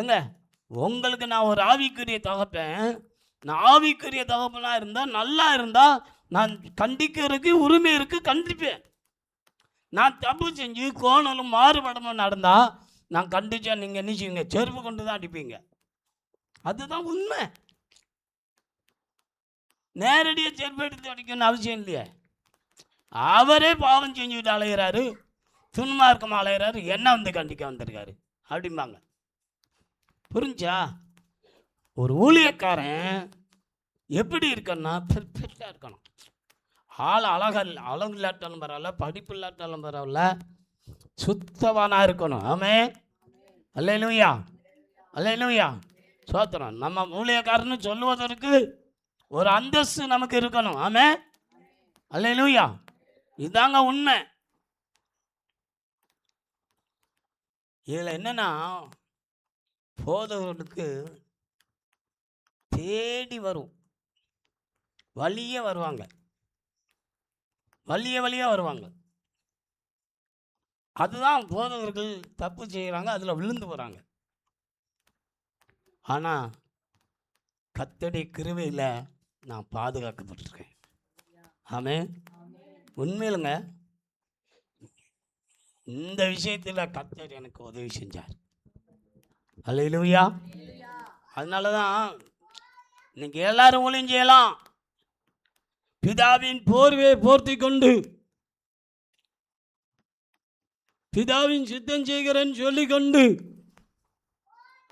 ஏங்க, உங்களுக்கு நான் ஒரு ஆவிக்குரிய தகப்பன். நான் ஆவிக்குரிய தகப்பனாக இருந்தால், நல்லா இருந்தால், நான் கண்டிக்கிறதுக்கு உரிமை இருக்குது, கண்டிப்பேன். நான் தப்பு செஞ்சு கோணலும் மாறுபடமும் நடந்தால் நான் கண்டிச்சா நீங்கள் என்ன செய்வீங்க? செருப்பு கொண்டு தான் அடிப்பீங்க. அதுதான் உண்மை. நேரடியாக செருப்பு எடுத்து அடிக்கணும்னு அவசியம் இல்லையே. அவரே பாவம் செஞ்சுக்கிட்டு அலைகிறாரு, துன்மார்க்கமாக அலைகிறாரு, என்ன வந்து கண்டிக்க வந்திருக்காரு அப்படிம்பாங்க. புரிஞ்சா? ஒரு ஊழியக்காரன் எப்படி இருக்கணும்னா பெர்ஃபெக்டாக இருக்கணும். ஆள் அழகு இல்லாட்டாலும் பரவாயில்ல, படிப்பு இல்லாட்டாலும் பரவாயில்ல, சுத்தவானாக இருக்கணும். ஆமே, அல்லேலூயா, அல்லேலூயா, சோத்திரம். நம்ம ஊழியக்காரன்னு சொல்லுவதற்கு ஒரு அந்தஸ்து நமக்கு இருக்கணும். ஆமே, அல்லேலூயா. இதாங்க உண்மை. இதில் என்னன்னா போதவர்களுக்கு தேடி வரும், வழியே வருவாங்க, வழியாக வருவாங்க. அதுதான் போதவர்கள் தப்பு செய்கிறாங்க, அதில் விழுந்து போகிறாங்க. ஆனால் கர்த்தருடைய கிருபையில் நான் பாதுகாக்கப்பட்டிருக்கேன். ஆமென். உண்மையிலுங்க இந்த விஷயத்தில் கர்த்தர் எனக்கு உதவி செஞ்சார். அல்லேலூயா. அதனால தான் இன்னைக்கு எல்லாரும் ஊழியம் செய்யலாம். பிதாவின் போர்வையை போர்த்தி கொண்டு பிதாவின் சித்தம் செய்கிறேன்னு சொல்லிக்கொண்டு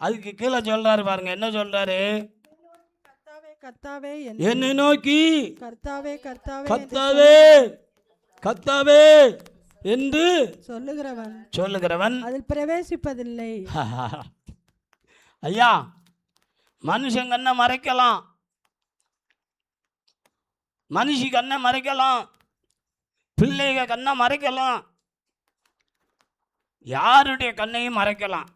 அதுக்கு கீழே சொல்றாரு பாருங்க, என்ன சொல்றாரு? கர்த்தாவே கர்த்தாவே என்னை நோக்கி கர்த்தாவே கர்த்தாவே கர்த்தாவே கர்த்தாவே என்று சொல்லுகிறவன் அதில் பிரவேசிப்பதில்லை. ஐயா, மனுஷன் கண்ணை மறைக்கலாம், மனுஷி கண்ணை மறைக்கலாம், பிள்ளைக கண்ணை மறைக்கலாம், யாருடைய கண்ணையும் மறைக்கலாம்.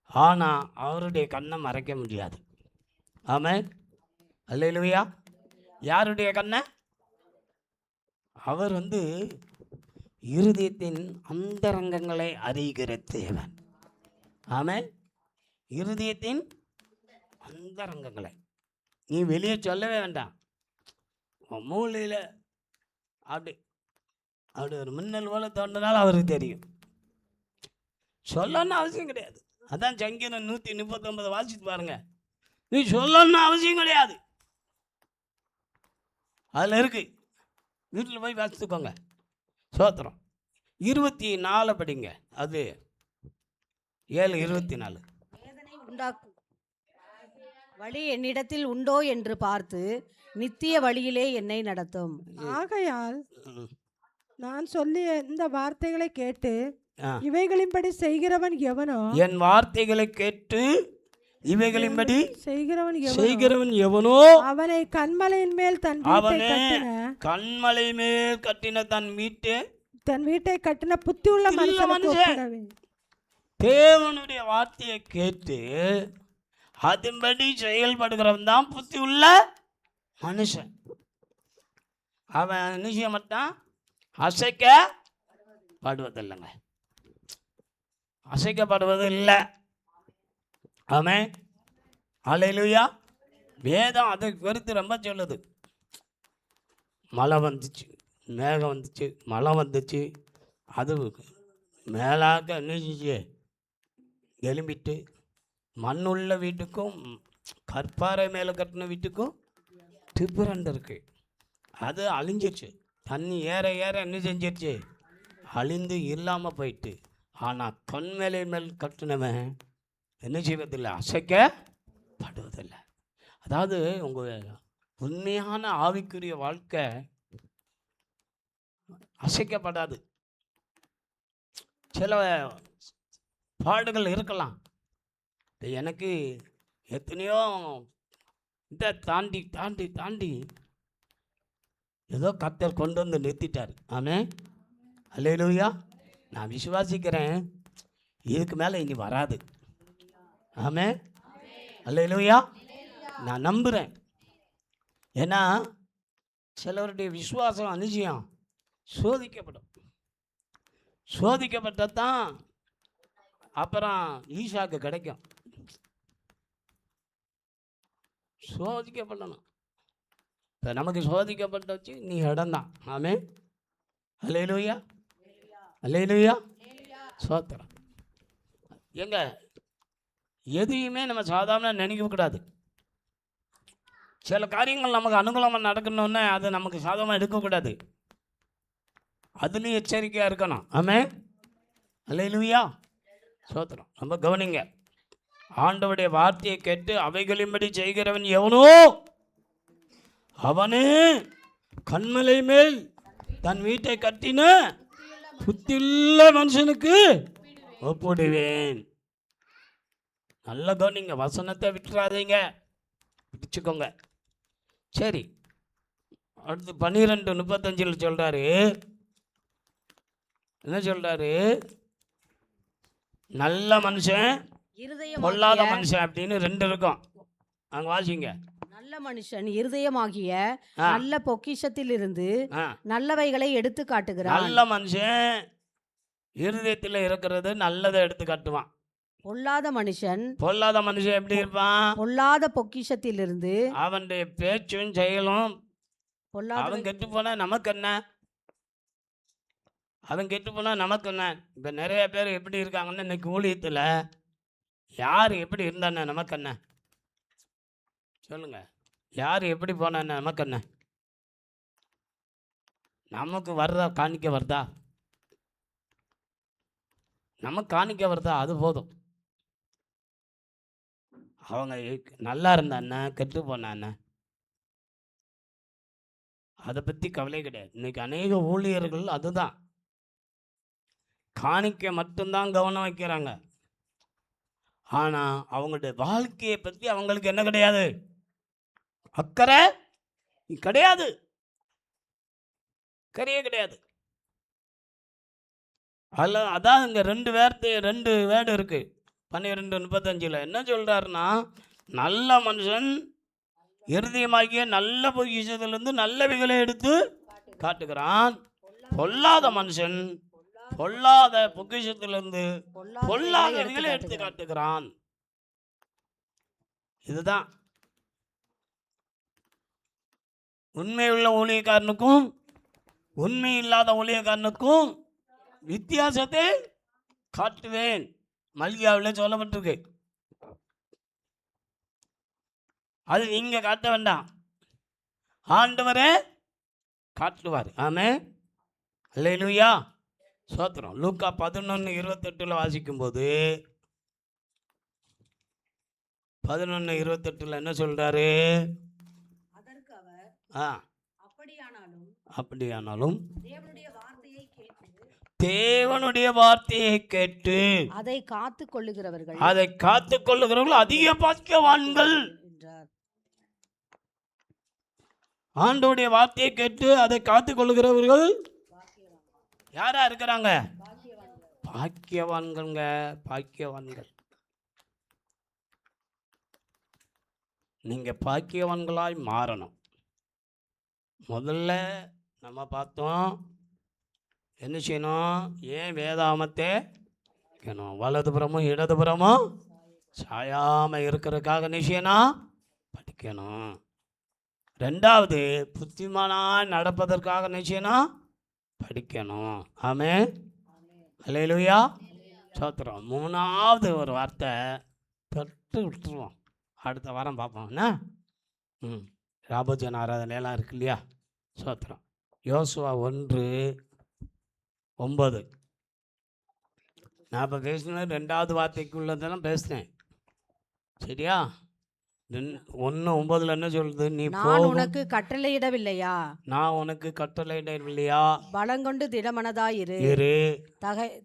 ஆனால் அவருடைய கண்ணை மறைக்க முடியாது. ஆமென். அல்லேலூயா. யாருடைய கண்ணை? அவர் இருதயத்தின் அந்தரங்கங்களை அறிகிற தேவன். ஆமென். இருதயத்தின் அந்தரங்கங்களை நீ வெளியே சொல்லவே வேண்டாம். மூளையில் அப்படி அப்படி ஒரு மின்னல் போல தோன்றினாலும் அவருக்கு தெரியும். சொல்லணும்னு அவசியம் கிடையாது. அதான் சங்கீதம் 139 வாசித்து பாருங்க. நீ சொல்லணும்னு அவசியம் கிடையாது, அதில் இருக்கு. வீட்டில் போய் வாசித்துக்கோங்க. சோத்திரம். 24 படிங்க. அது 7:24. உண்டாக்கும் வழி என்னிடத்தில் உண்டோ என்று பார்த்து நித்திய வழியிலே என்னை நடத்தும். ஆகையால் நான் சொல்லிய இந்த வார்த்தைகளை கேட்டு இவைகளின்படி செய்கிறவன் எவனோ, என் வார்த்தைகளை கேட்டு இவைகளின்படி செய்கிறவன் எவனோ அவனை கண்மலையின் மேல் கண்மலை மேல் கட்டின தன் வீட்டை கட்டின புத்தி உள்ள மனுஷன். தேவனுடைய வார்த்தையை கேட்டு அதன்படி செயல்படுகிறவன் தான் புத்தி உள்ள மனுஷன். அவன் நிச்சயம் மட்டும் அசைக்கப்படுவதில்லைங்க, அசைக்கப்படுவது இல்லை. ஆமென். அல்லேலூயா. வேதம் அதை குறித்து ரொம்ப சொல்லுது. மழை வந்துச்சு, மேகம் வந்துச்சு, மழை வந்துச்சு, அது மேலாக நீச்சிச்சு எலும்பிட்டு மண்ணுள்ள வீட்டுக்கும் கற்பாறை மேலே கட்டின வீட்டுக்கும் டிஃபரெண்ட் இருக்கு. அது அழிஞ்சிருச்சு. தண்ணி ஏற ஏற என்ன செஞ்சிருச்சு? அழிந்து இல்லாமல் போயிட்டு. ஆனால் கண்மலை மேல் கட்டினவன் என்ன செய்வதில்லை? அசைக்கப்படுவதில்லை. அதாவது உங்கள் உண்மையான ஆவிக்குரிய வாழ்க்கை அசைக்கப்படாது. சில பாடுகள் இருக்கலாம். எனக்கு எத்தனையோ இதை தாண்டி தாண்டி தாண்டி ஏதோ கர்த்தர் கொண்டு வந்து நிறுத்திட்டார். ஆமென். அல்லேலூயா. நான் விசுவாசிக்கிறேன், இதுக்கு மேலே இனி வராது. ஆமென். அல்லேலூயா. நான் நம்புகிறேன். ஏன்னா சிலருடைய விசுவாசம் அனுஜயம் சோதிக்கப்படும். சோதிக்கப்பட்டதான் அப்புறம் ஈசாக்கு கிடைக்கும். சோதிக்கப்படணும். இப்போ நமக்கு சோதிக்கப்பட்ட வச்சு நீ இடம்தான். ஆமென். அல்லேலூயா. அல்லேலூயா. சோத்திரம். எங்க எதையுமே நம்ம சாதாரண நினைக்கக்கூடாது. சில காரியங்கள் நமக்கு அனுகூலமாக நடக்கணும்னு அது நமக்கு சாதகமாக எடுக்கக்கூடாது. அதுலேயும் எச்சரிக்கையாக இருக்கணும். ஆமென். அல்லேலூயா. சோத்திரம். ரொம்ப கவனிங்க. ஆண்டவருடைய வார்த்தையை கேட்டு அவைகளின்படி செய்கிறவன் எவனோ அவனே கண்மலை மேல் தன் வீட்டை கட்டின புத்தியுள்ள மனுஷனுக்கு ஒப்புடுவேன். நல்ல கவனிங்க. வசனத்தை விட்டுறாதீங்க, பிடிச்சுக்கோங்க. சரி, அடுத்து 12:35 சொல்றாரு. என்ன சொல்றாரு? நல்ல மனுஷன் பொல்லாத இருதயமாகிய மனுஷன் அப்படின்னு ரெண்டு இருக்கும். அங்க வாசிங்க. நல்ல மனுஷன் இருதயமாகிய ஆ. நல்ல பொக்கிஷத்திலிருந்து ஆ. நல்லவைகளை எடுத்து காட்டுகிறான். நல்ல மனுஷன் இருதயத்தில் இருக்கிறது நல்லதை எடுத்து காட்டுவான். பொல்லாத மனுஷன் பொல்லாத மனுஷன் எப்படி இருப்பான்? பொல்லாத பொக்கிஷத்திலிருந்து அவனுடைய பேச்சும் செயலும் பொல்லாத அவன் கெட்டு போனா நமக்கு என்ன? அவன் கெட்டு போனா நமக்கு என்ன? இப்போ நிறைய பேர் எப்படி இருக்காங்கன்னா இன்னைக்கு ஊழியத்தில் யார் எப்படி இருந்தானே நமக்கு என்ன? சொல்லுங்க, யார் எப்படி போனான்னு நமக்கு என்ன? நமக்கு வர்றதா காணிக்க வருதா? நமக்கு காணிக்க வருதா? அது போதும். அவங்க நல்லா இருந்தானே கெட்டு போனானே அதை பற்றி கவலை கிடையாது. இன்னைக்கு அநேக ஊழியர்கள் அதுதான், காணிக்க மட்டும்தான் கவனம் வைக்கிறாங்க. ஆனால் அவங்களுடைய வாழ்க்கையை பற்றி அவங்களுக்கு என்ன கிடையாது? அக்கறை கிடையாது, அக்கறையே கிடையாது. அதில் அதான் இங்கே ரெண்டு வேர்டு இருக்குது. 12:35 என்ன சொல்கிறாருன்னா, நல்ல மனுஷன் இருதயமாகிய நல்ல பொக்கிஷத்திலிருந்து நல்லவைகளை எடுத்து காட்டுகிறான். பொல்லாத மனுஷன் பொல்லாத பொக்கிஷத்திலிருந்து பொல்லாதவைகளை எடுத்து காட்டுகிறான். இதுதான் உண்மையுள்ள ஊழியக்காரனுக்கும் உண்மை இல்லாத ஊழியக்காரனுக்கும் வித்தியாசத்தை காட்டுவேன். மல்கியாவில் சொல்லப்பட்டிருக்கு. அது நீங்க காட்ட வேண்டாம், ஆண்டவரே காட்டுவார். ஆமென், அல்லேலூயா, சோத்திரம். லூக்கா 11:28 வாசிக்கும்போது 11:28 என்ன சொல்றாரு? அதற்கு அவர் ஆ, அப்படியானாலும் தேவனுடைய வார்த்தையை கேட்டு அதை காத்து கொள்ளுகிறவர்கள் அதிக பாக்கியவான்கள் என்றார். ஆண்டவருடைய வார்த்தையை கேட்டு அதை காத்து கொள்ளுகிறவர்கள் யாரா இருக்கிறாங்க? பாக்கியவான்கள்ங்க, பாக்கியவான்கள். நீங்க பாக்கியவான்களாய் மாறணும். முதல்ல நம்ம பார்த்தோம், என்ன செய்யணும்? ஏன் வேதாமத்தை கேட்கணும்? வலதுபுறமும் இடதுபுறமும் சாயாமல் இருக்கிறதுக்காக என்ன செய்யணும்? படிக்கணும். ரெண்டாவது, புத்திமானாய் நடப்பதற்காக என்ன செய்யணும்? படிக்கணும். ஆமென், அல்லேலூயா, சோத்திரம். மூணாவது ஒரு வார்த்தை தொட்டு விட்டுருவோம், அடுத்த வாரம் பார்ப்போம். என்ன ராபோஜன ஆராதனையெல்லாம் இருக்கு இல்லையா? சோத்திரம். யோசுவா 1:9. நான் இப்போ பேசினேன், ரெண்டாவது வார்த்தைக்கு உள்ளதெல்லாம் பேசினேன், சரியா? 1:9 என்ன சொல்லுது? நான் உனக்கு கட்டளையிடவில்லையா? நான் உனக்கு கட்டளையிடவில்லையா? பலங்கொண்டு திடமனதாயிரு,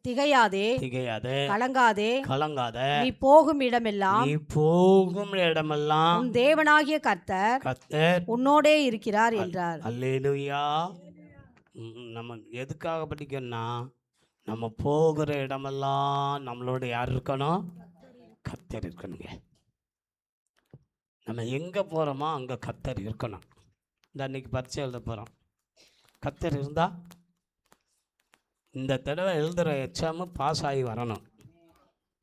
திகையாதே, கலங்காதே. நீ போகும் இடமெல்லாம் உன் தேவனாகிய கர்த்தர் உன்னோடே இருக்கிறார் என்றார். அல்லேலூயா. நம்ம எதுக்காக படிக்கணும்னா, நம்ம போகிற இடமெல்லாம் நம்மளோட யார் இருக்கணும்? கர்த்தர் இருக்கணுங்க. நம்ம எங்கே போகிறோமோ அங்கே கர்த்தர் இருக்கணும். இந்த அன்னைக்கு பரீட்சை எழுத போகிறோம், கர்த்தர் இருந்தால் இந்த தடவை எழுதுகிற எக்ஸாமு பாஸ் ஆகி வரணும்.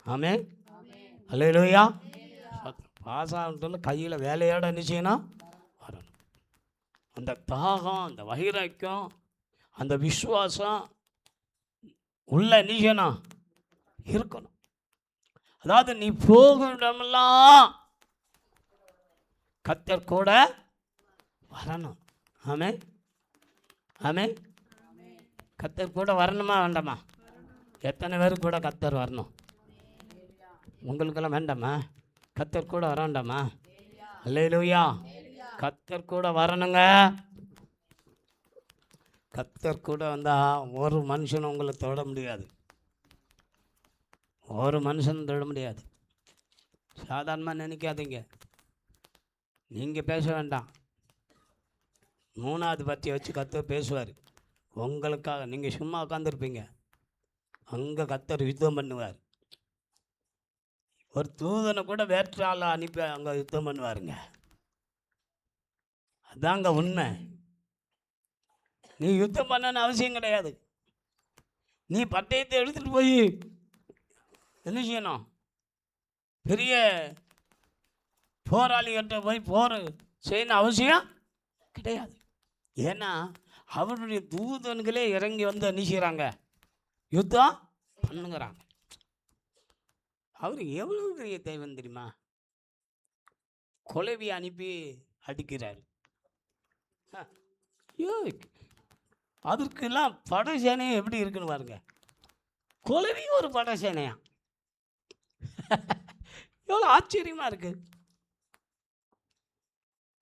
ஆமென், அல்லேலூயா. பாஸ் ஆகிட்டு கையில் வேலையோட என்ன செய்யணும்? வரணும். அந்த தாகம், அந்த வைராக்கியம், அந்த விசுவாசம் உள்ள என்ன செய்யணும்? இருக்கணும். அதாவது நீ போகும் இடமெல்லாம் கர்த்தர் கூட வரணும். ஆமென், ஆமென். கர்த்தர் கூட வரணுமா வேண்டாமா? எத்தனை பேருக்கு கூட கர்த்தர் வரணும்? உங்களுக்கெல்லாம் வேண்டாமா? கர்த்தர் கூட வர வேண்டாமா? அல்லேலூயா. கர்த்தர் கூட வரணுங்க. கர்த்தர் கூட வந்தால் ஒரு மனுஷன் உங்களை தொட முடியாது, ஒரு மனுஷன் தொட முடியாது. சாதாரணமாக நினைக்காதீங்க. நீங்கள் பேச வேண்டாம், மூணாவது பற்றியை வச்சு கர்த்தர் பேசுவார் உங்களுக்காக. நீங்கள் சும்மா உட்காந்துருப்பீங்க, அங்கே கர்த்தர் யுத்தம் பண்ணுவார். ஒரு தூதனை கூட வேற்றால அனுப்பி அங்கே யுத்தம் பண்ணுவாருங்க. அதாங்க உண்மை. நீ யுத்தம் பண்ணன்னு அவசியம் கிடையாது. நீ பட்டயத்தை எடுத்துகிட்டு போய் என்ன செய்யணும்? பெரிய போராளிகிட்ட போய் போர் செய்யணும் அவசியம் கிடையாது. ஏன்னா அவருடைய தூதன்களே இறங்கி வந்து என்ன செய்கிறாங்க? யுத்தம் பண்ணுங்கிறாங்க. அவர் எவ்வளோ பெரிய தெய்வம் தெரியுமா? கொலைவி அனுப்பி அடிக்கிறார். ஐயோ, அதற்கெல்லாம் படை சேனையும் எப்படி இருக்குன்னு பாருங்க. கொலைவி ஒரு படை சேனையா? எவ்வளோ ஆச்சரியமாக இருக்குது.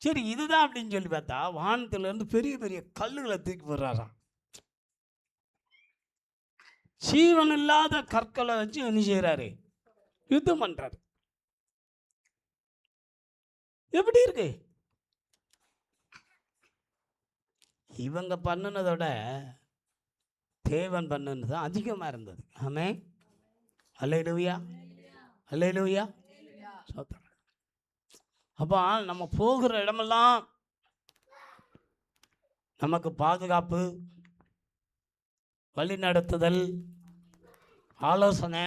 சரி, இதுதான் அப்படின்னு சொல்லி பார்த்தா வானத்திலேருந்து பெரிய பெரிய கல்லுகளை தூக்கி போடுறாராம். சீவன் இல்லாத கற்களை வச்சு என்ன செய்கிறாரு? யுத்தம் பண்ணுறாரு. எப்படி இருக்கு? இவங்க பண்ணினதோட தேவன் பண்ணினது தான் அதிகமாக இருந்தது. ஆமே, அல்லேலூயா, அல்லேலூயா. சோத்திரம். அப்போ நம்ம போகிற இடமெல்லாம் நமக்கு பாதுகாப்பு, வழி நடத்துதல், ஆலோசனை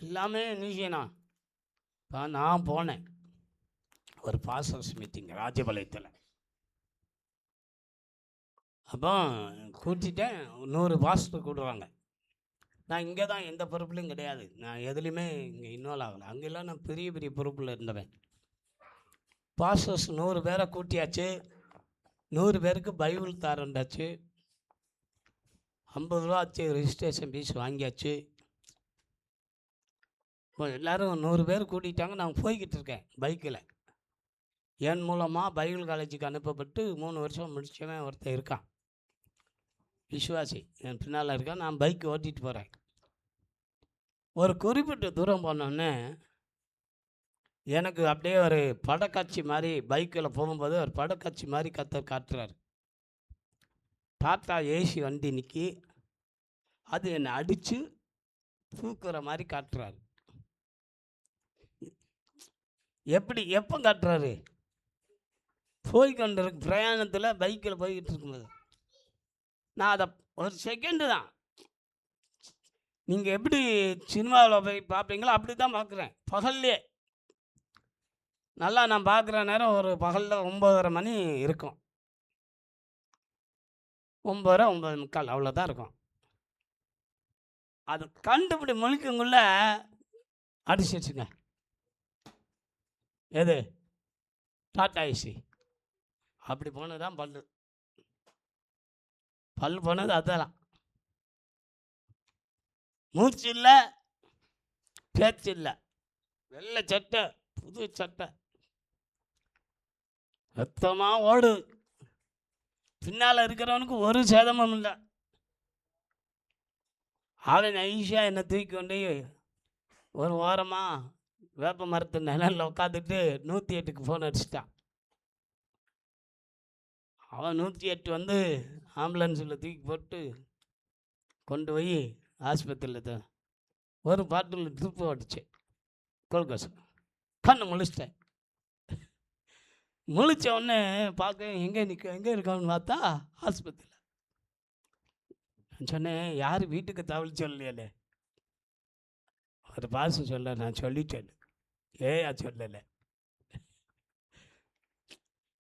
எல்லாமே நிச்சயம்னா. இப்போ நான் போனேன் ஒரு பாஸ்டர்ஸ் மீட்டிங் ராஜபாளையத்தில். அப்போ கூட்டிட்டேன். 100 பாஸ்டர் கூடுவாங்க. நான் இங்கே தான் எந்த பொறுப்புலையும் கிடையாது. நான் எதுலேயுமே இங்கே இன்வால்வ் ஆகலை. அங்கெல்லாம் நான் பெரிய பெரிய பொறுப்பில் இருந்தவன். பாஸ்டர்ஸ் 100 பேரை கூட்டியாச்சு. 100 பேருக்கு பைபிள் தாரண்டாச்சு. 50 ரூபா ஆச்சு ரெஜிஸ்ட்ரேஷன் ஃபீஸ் வாங்கியாச்சு. இப்போ எல்லோரும் 100 பேர் கூட்டிட்டாங்க. நான் போய்கிட்டு இருக்கேன் பைக்கில். என் மூலமாக பைபிள் காலேஜுக்கு அனுப்பப்பட்டு 3 வருஷம் முடிச்சவன் ஒருத்தன் இருக்கான், விசுவாசி. என் பின்னால் இருக்கான். நான் பைக் ஓட்டிகிட்டு போகிறேன். ஒரு குறிப்பிட்ட தூரம் போனோடனே எனக்கு அப்படியே ஒரு படக்காட்சி மாதிரி, பைக்கில் போகும்போது ஒரு படக்காட்சி மாதிரி கர்த்தர் காட்டுறாரு. டாட்டா ஏசி வண்டி நிற்கி அது என்னை அடித்து தூக்குற மாதிரி காட்டுறாரு. எப்படி எப்போ காட்டுறாரு? போய்கொண்டு இருக்கு பிரயாணத்தில் பைக்கில் போய்கிட்டு இருக்கும்போது. நான் அதை ஒரு செகண்டு தான், நீங்கள் எப்படி சினிமாவில் போய் பார்ப்பீங்களோ அப்படி தான் பார்க்குறேன். பகல்லே நல்லா நான் பார்க்குற நேரம் ஒரு பகலில் 9:30 மணி இருக்கும். 9:30 9:45 அவ்வளோதான் இருக்கும். அது கண்டுபிடி முழிக்குங்குள்ள அடிச்சிடுச்சுங்க. எது? Tata AC. அப்படி போனது தான் பல்லு போனது அதெல்லாம். மூச்சு இல்லை, பேச்சு இல்லை. வெள்ளை சட்டை, புது சட்டை, ரத்தமாக ஓடு. பின்னால் இருக்கிறவனுக்கு ஒரு சேதமும் இல்லை. அவன் ஈஸியாக என்னை தூக்கி கொண்டு ஒரு ஓரமாக வேப்ப மரத்து நிழலில் உட்காந்துட்டு 108க்கு ஃபோன் அடிச்சிட்டான். அவன் 108 வந்து ஆம்புலன்ஸில் தூக்கி போட்டு கொண்டு போய் ஆஸ்பத்திரியில் ஒரு பாட்டில் ட்ரிப்பு ஓடிச்சு. கோல்கோஸ் கண்ணு முழிச்சிட்டேன். முழிச்ச உடனே பார்க்க எங்கே இருக்கான்னு பார்த்தா ஆஸ்பத்திரியில். நான் சொன்னேன், யார் வீட்டுக்கு தகவல் சொல்லலையே? ஒரு பாசம் சொல்ல, நான் சொல்லிட்டேன். அது சொல்லலை.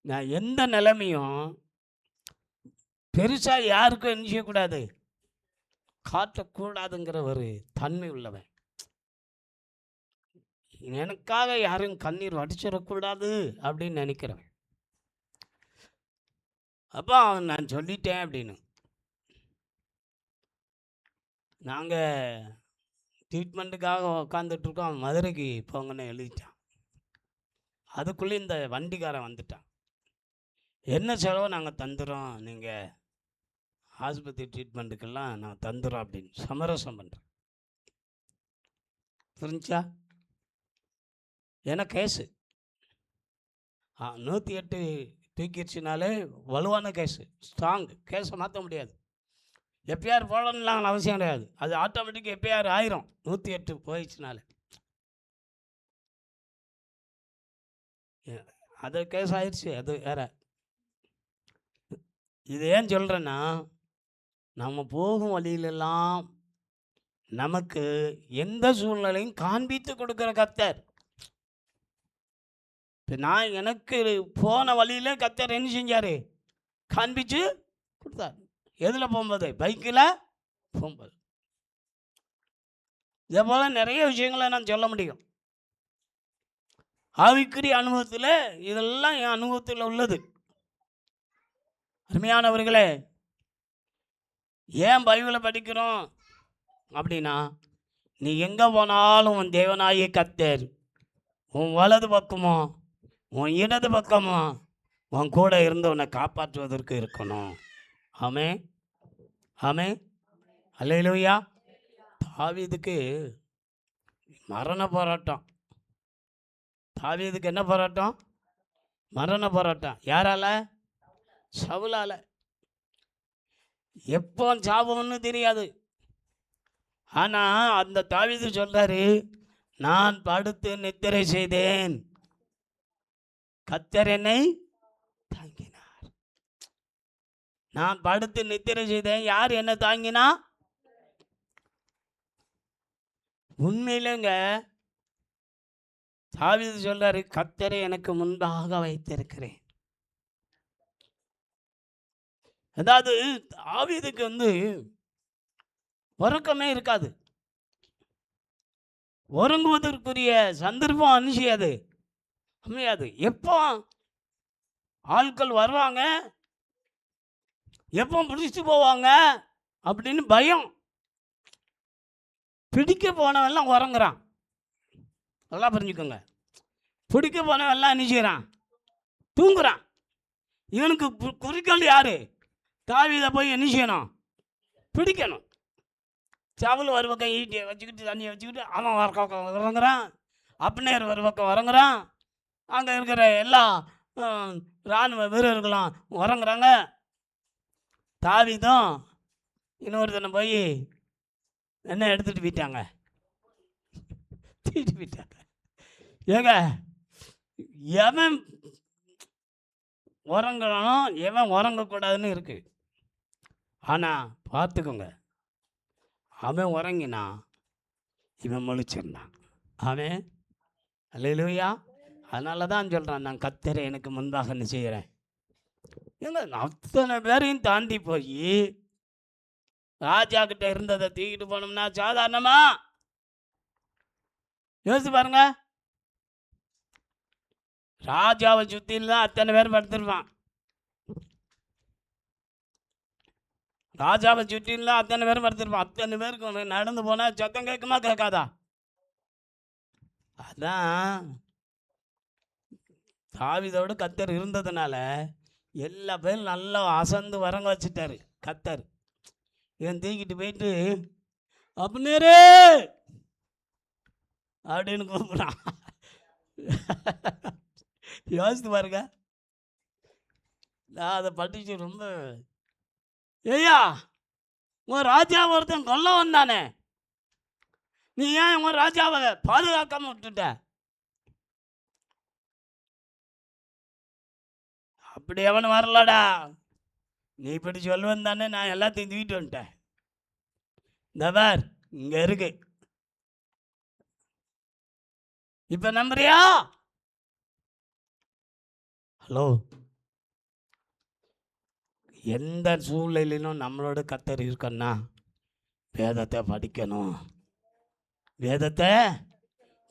நான் எந்த நிலைமையும் பெருசாக யாருக்கும் என்ன செய்யக்கூடாது, காட்டக்கூடாதுங்கிற ஒரு தன்மை உள்ளவன். எனக்காக யாரும் கண்ணீர் வடிச்சிடக்கூடாது அப்படின்னு நினைக்கிறவன். அப்போ நான் சொல்லிட்டேன் அப்படின்னு. நாங்கள் ட்ரீட்மெண்ட்டுக்காக உக்காந்துட்ருக்கோம். மதுரைக்கு போங்கன்னு எழுதிட்டான். அதுக்குள்ளே இந்த வண்டிக்காரன் வந்துட்டான். என்ன செலவோ நாங்கள் தந்துடுறோம், நீங்கள் ஆஸ்பத்திரி ட்ரீட்மெண்ட்டுக்கெல்லாம் நான் தந்துடுறோம் அப்படின்னு சமரசம் பண்ணுறேன். புரிஞ்சா? ஏன்னா கேஸு 108 தூக்கிடுச்சுனாலே வலுவான கேஸு, ஸ்ட்ராங் கேஸை மாற்ற முடியாது. எப்பயார் போடணும்லாம் அவசியம் கிடையாது. அது ஆட்டோமேட்டிக்காக எப்பயார் ஆயிரும் 108 போயிடுச்சுனால. அது கேஸ் ஆயிடுச்சு, அது வேற. இது ஏன் சொல்கிறேன்னா, நம்ம போகும் வழியிலெல்லாம் நமக்கு எந்த சூழ்நிலையும் காண்பித்து கொடுக்குற கர்த்தர். இப்போ நான் எனக்கு போன வழியில் கர்த்தர் என்ன செஞ்சார்? காண்பிச்சு கொடுத்தார். எதில் போகும்போது? பைக்கில் போகும்போது. இதே போல் நிறைய விஷயங்களை நான் சொல்ல முடியும். ஆவிக்குரிய அனுபவத்தில் இதெல்லாம் என் அனுபவத்தில் உள்ளது. அருமையானவர்களே, ஏன் பைபிளை படிக்கிறோம் அப்படின்னா, நீ எங்கே போனாலும் உன் தேவனாகிய கர்த்தர் உன் வலது பக்கமோ உன் இடது பக்கமோ உன் கூட இருந்து உன்னை காப்பாற்றுவதற்கு இருக்கணும். ஆமென், ஆமென், அல்லேலூயா. தாவீதுக்கு மரண போராட்டம். தாவீதுக்கு என்ன போராட்டம்? மரண போராட்டம். யாரால? சவுலால. எப்போ சாபம்னு தெரியாது. ஆனால் அந்த தாவீது சொல்றாரு, நான் படுத்து நித்திரை செய்தேன், கர்த்தர் என்னை தாங்கினார். நான் படுத்து நித்திரை செய்தேன், யார் என்ன தாங்கினா? உண்மையிலங்க தாவீது சொல்றாரு, கர்த்தரை எனக்கு முன்பாக வைத்திருக்கிறேன். அதாவது தாவீதுக்கு உறக்கமே இருக்காது. உறங்குவதற்குரிய சந்தர்ப்பம் அமையாது. எப்போ ஆட்கள் வருவாங்க, எப்போ பிடிச்சிட்டு போவாங்க அப்படின்னு பயம். பிடிக்க போனவெல்லாம் உறங்குறான். நல்லா புரிஞ்சுக்கோங்க. பிடிக்க போனவெல்லாம் என்ன செய்கிறான்? தூங்குறான். இவனுக்கு குறிக்கோள் யாரு? தாவீதை போய் என்ன செய்யணும்? பிடிக்கணும். சவுல் ஒரு பக்கம் ஈட்டியை வச்சுக்கிட்டு தண்ணியை வச்சுக்கிட்டு அவன் உறங்குறான். அப்னேர் ஒரு பக்கம் உறங்குறான். அங்கே இருக்கிற எல்லா இராணுவ வீரர்களும் உறங்குறாங்க. தாவீதும் இன்னொருத்தனை போய் என்ன எடுத்துகிட்டு போயிட்டாங்க, தூக்கிட்டு போயிட்டாங்க. ஏங்க, எவன் உறங்கணும் எவன் உறங்கக்கூடாதுன்னு இருக்கு. ஆனால் பார்த்துக்கோங்க, அவன் உறங்கினா இவன் முழிச்சிருந்தான். அவன் அல்லேலூயா. அதனால தான் சொல்கிறான், நான் கர்த்தரை எனக்கு முன்பாக என்ன செய்கிறேன். ஏங்க, அத்தனை பேரையும் தாண்டி போய் ராஜா கிட்ட இருந்ததை தூக்கிட்டு போனோம்னா சாதாரணமா? யோசிச்சு பாருங்க. ராஜாவை சுற்றில தான் அத்தனை பேர் படுத்துருவான். ராஜாவை சுற்றில அத்தனை பேர் படுத்துருப்பான். அத்தனை பேருக்கு நடந்து போனால் சத்தம் கேட்குமா கேட்காதா? அதான் தாவீதோடு கர்த்தர் இருந்ததுனால எல்லா பேரும் நல்லா அசந்து வரங்க வச்சுட்டாரு கர்த்தர். இவன் தூக்கிட்டு போயிட்டு அப்னேரே அப்படின்னு கூப்பிட்றான். யோசித்து பாருங்க. நான் அதை படிச்சு ரொம்ப, ஏய்யா உன் ராஜா ஒருத்தன் கொல்ல வந்தானே, நீ ஏன் உன் ராஜாவை பாதுகாக்காம விட்டுட்ட? அப்படி எவனும் வரலடா, நீ இப்படி சொல்லுவேன் தானே நான் எல்லாத்தையும் தூக்கிட்டு வந்துட்டேன். இந்த பார் இங்கே இருக்கு, இப்போ நம்புறியா? ஹலோ, எந்த சூழ்நிலையிலும் நம்மளோட கர்த்தர் இருக்கன்னா வேதத்தை படிக்கணும். வேதத்தை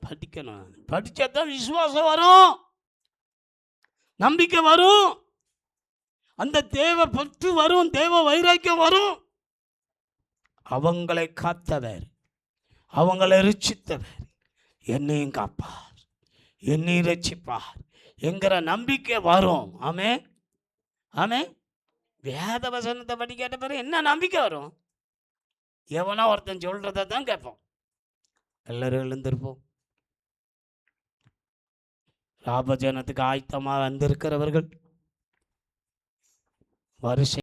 படிக்கணும். படிச்சாதான் விசுவாசம் வரும், நம்பிக்கை வரும், அந்த தேவ பற்று வரும், தேவ வைராக்கியம் வரும். அவங்களை காத்தவர், அவங்களை ரட்சித்தவர் என்னையும் காப்பார், என்னையும் ரட்சிப்பார் என்கிற நம்பிக்கை வரும். ஆமே, ஆமே. வேத வசனத்தை படி கேட்ட பிறகு என்ன நம்பிக்கை வரும்? எவனா ஒருத்தன் சொல்றதை தான் கேட்போம். எல்லாரும் எழுந்திருப்போம். லாபஜனத்துக்கு ஆயத்தமாக வந்திருக்கிறவர்கள் வரிசை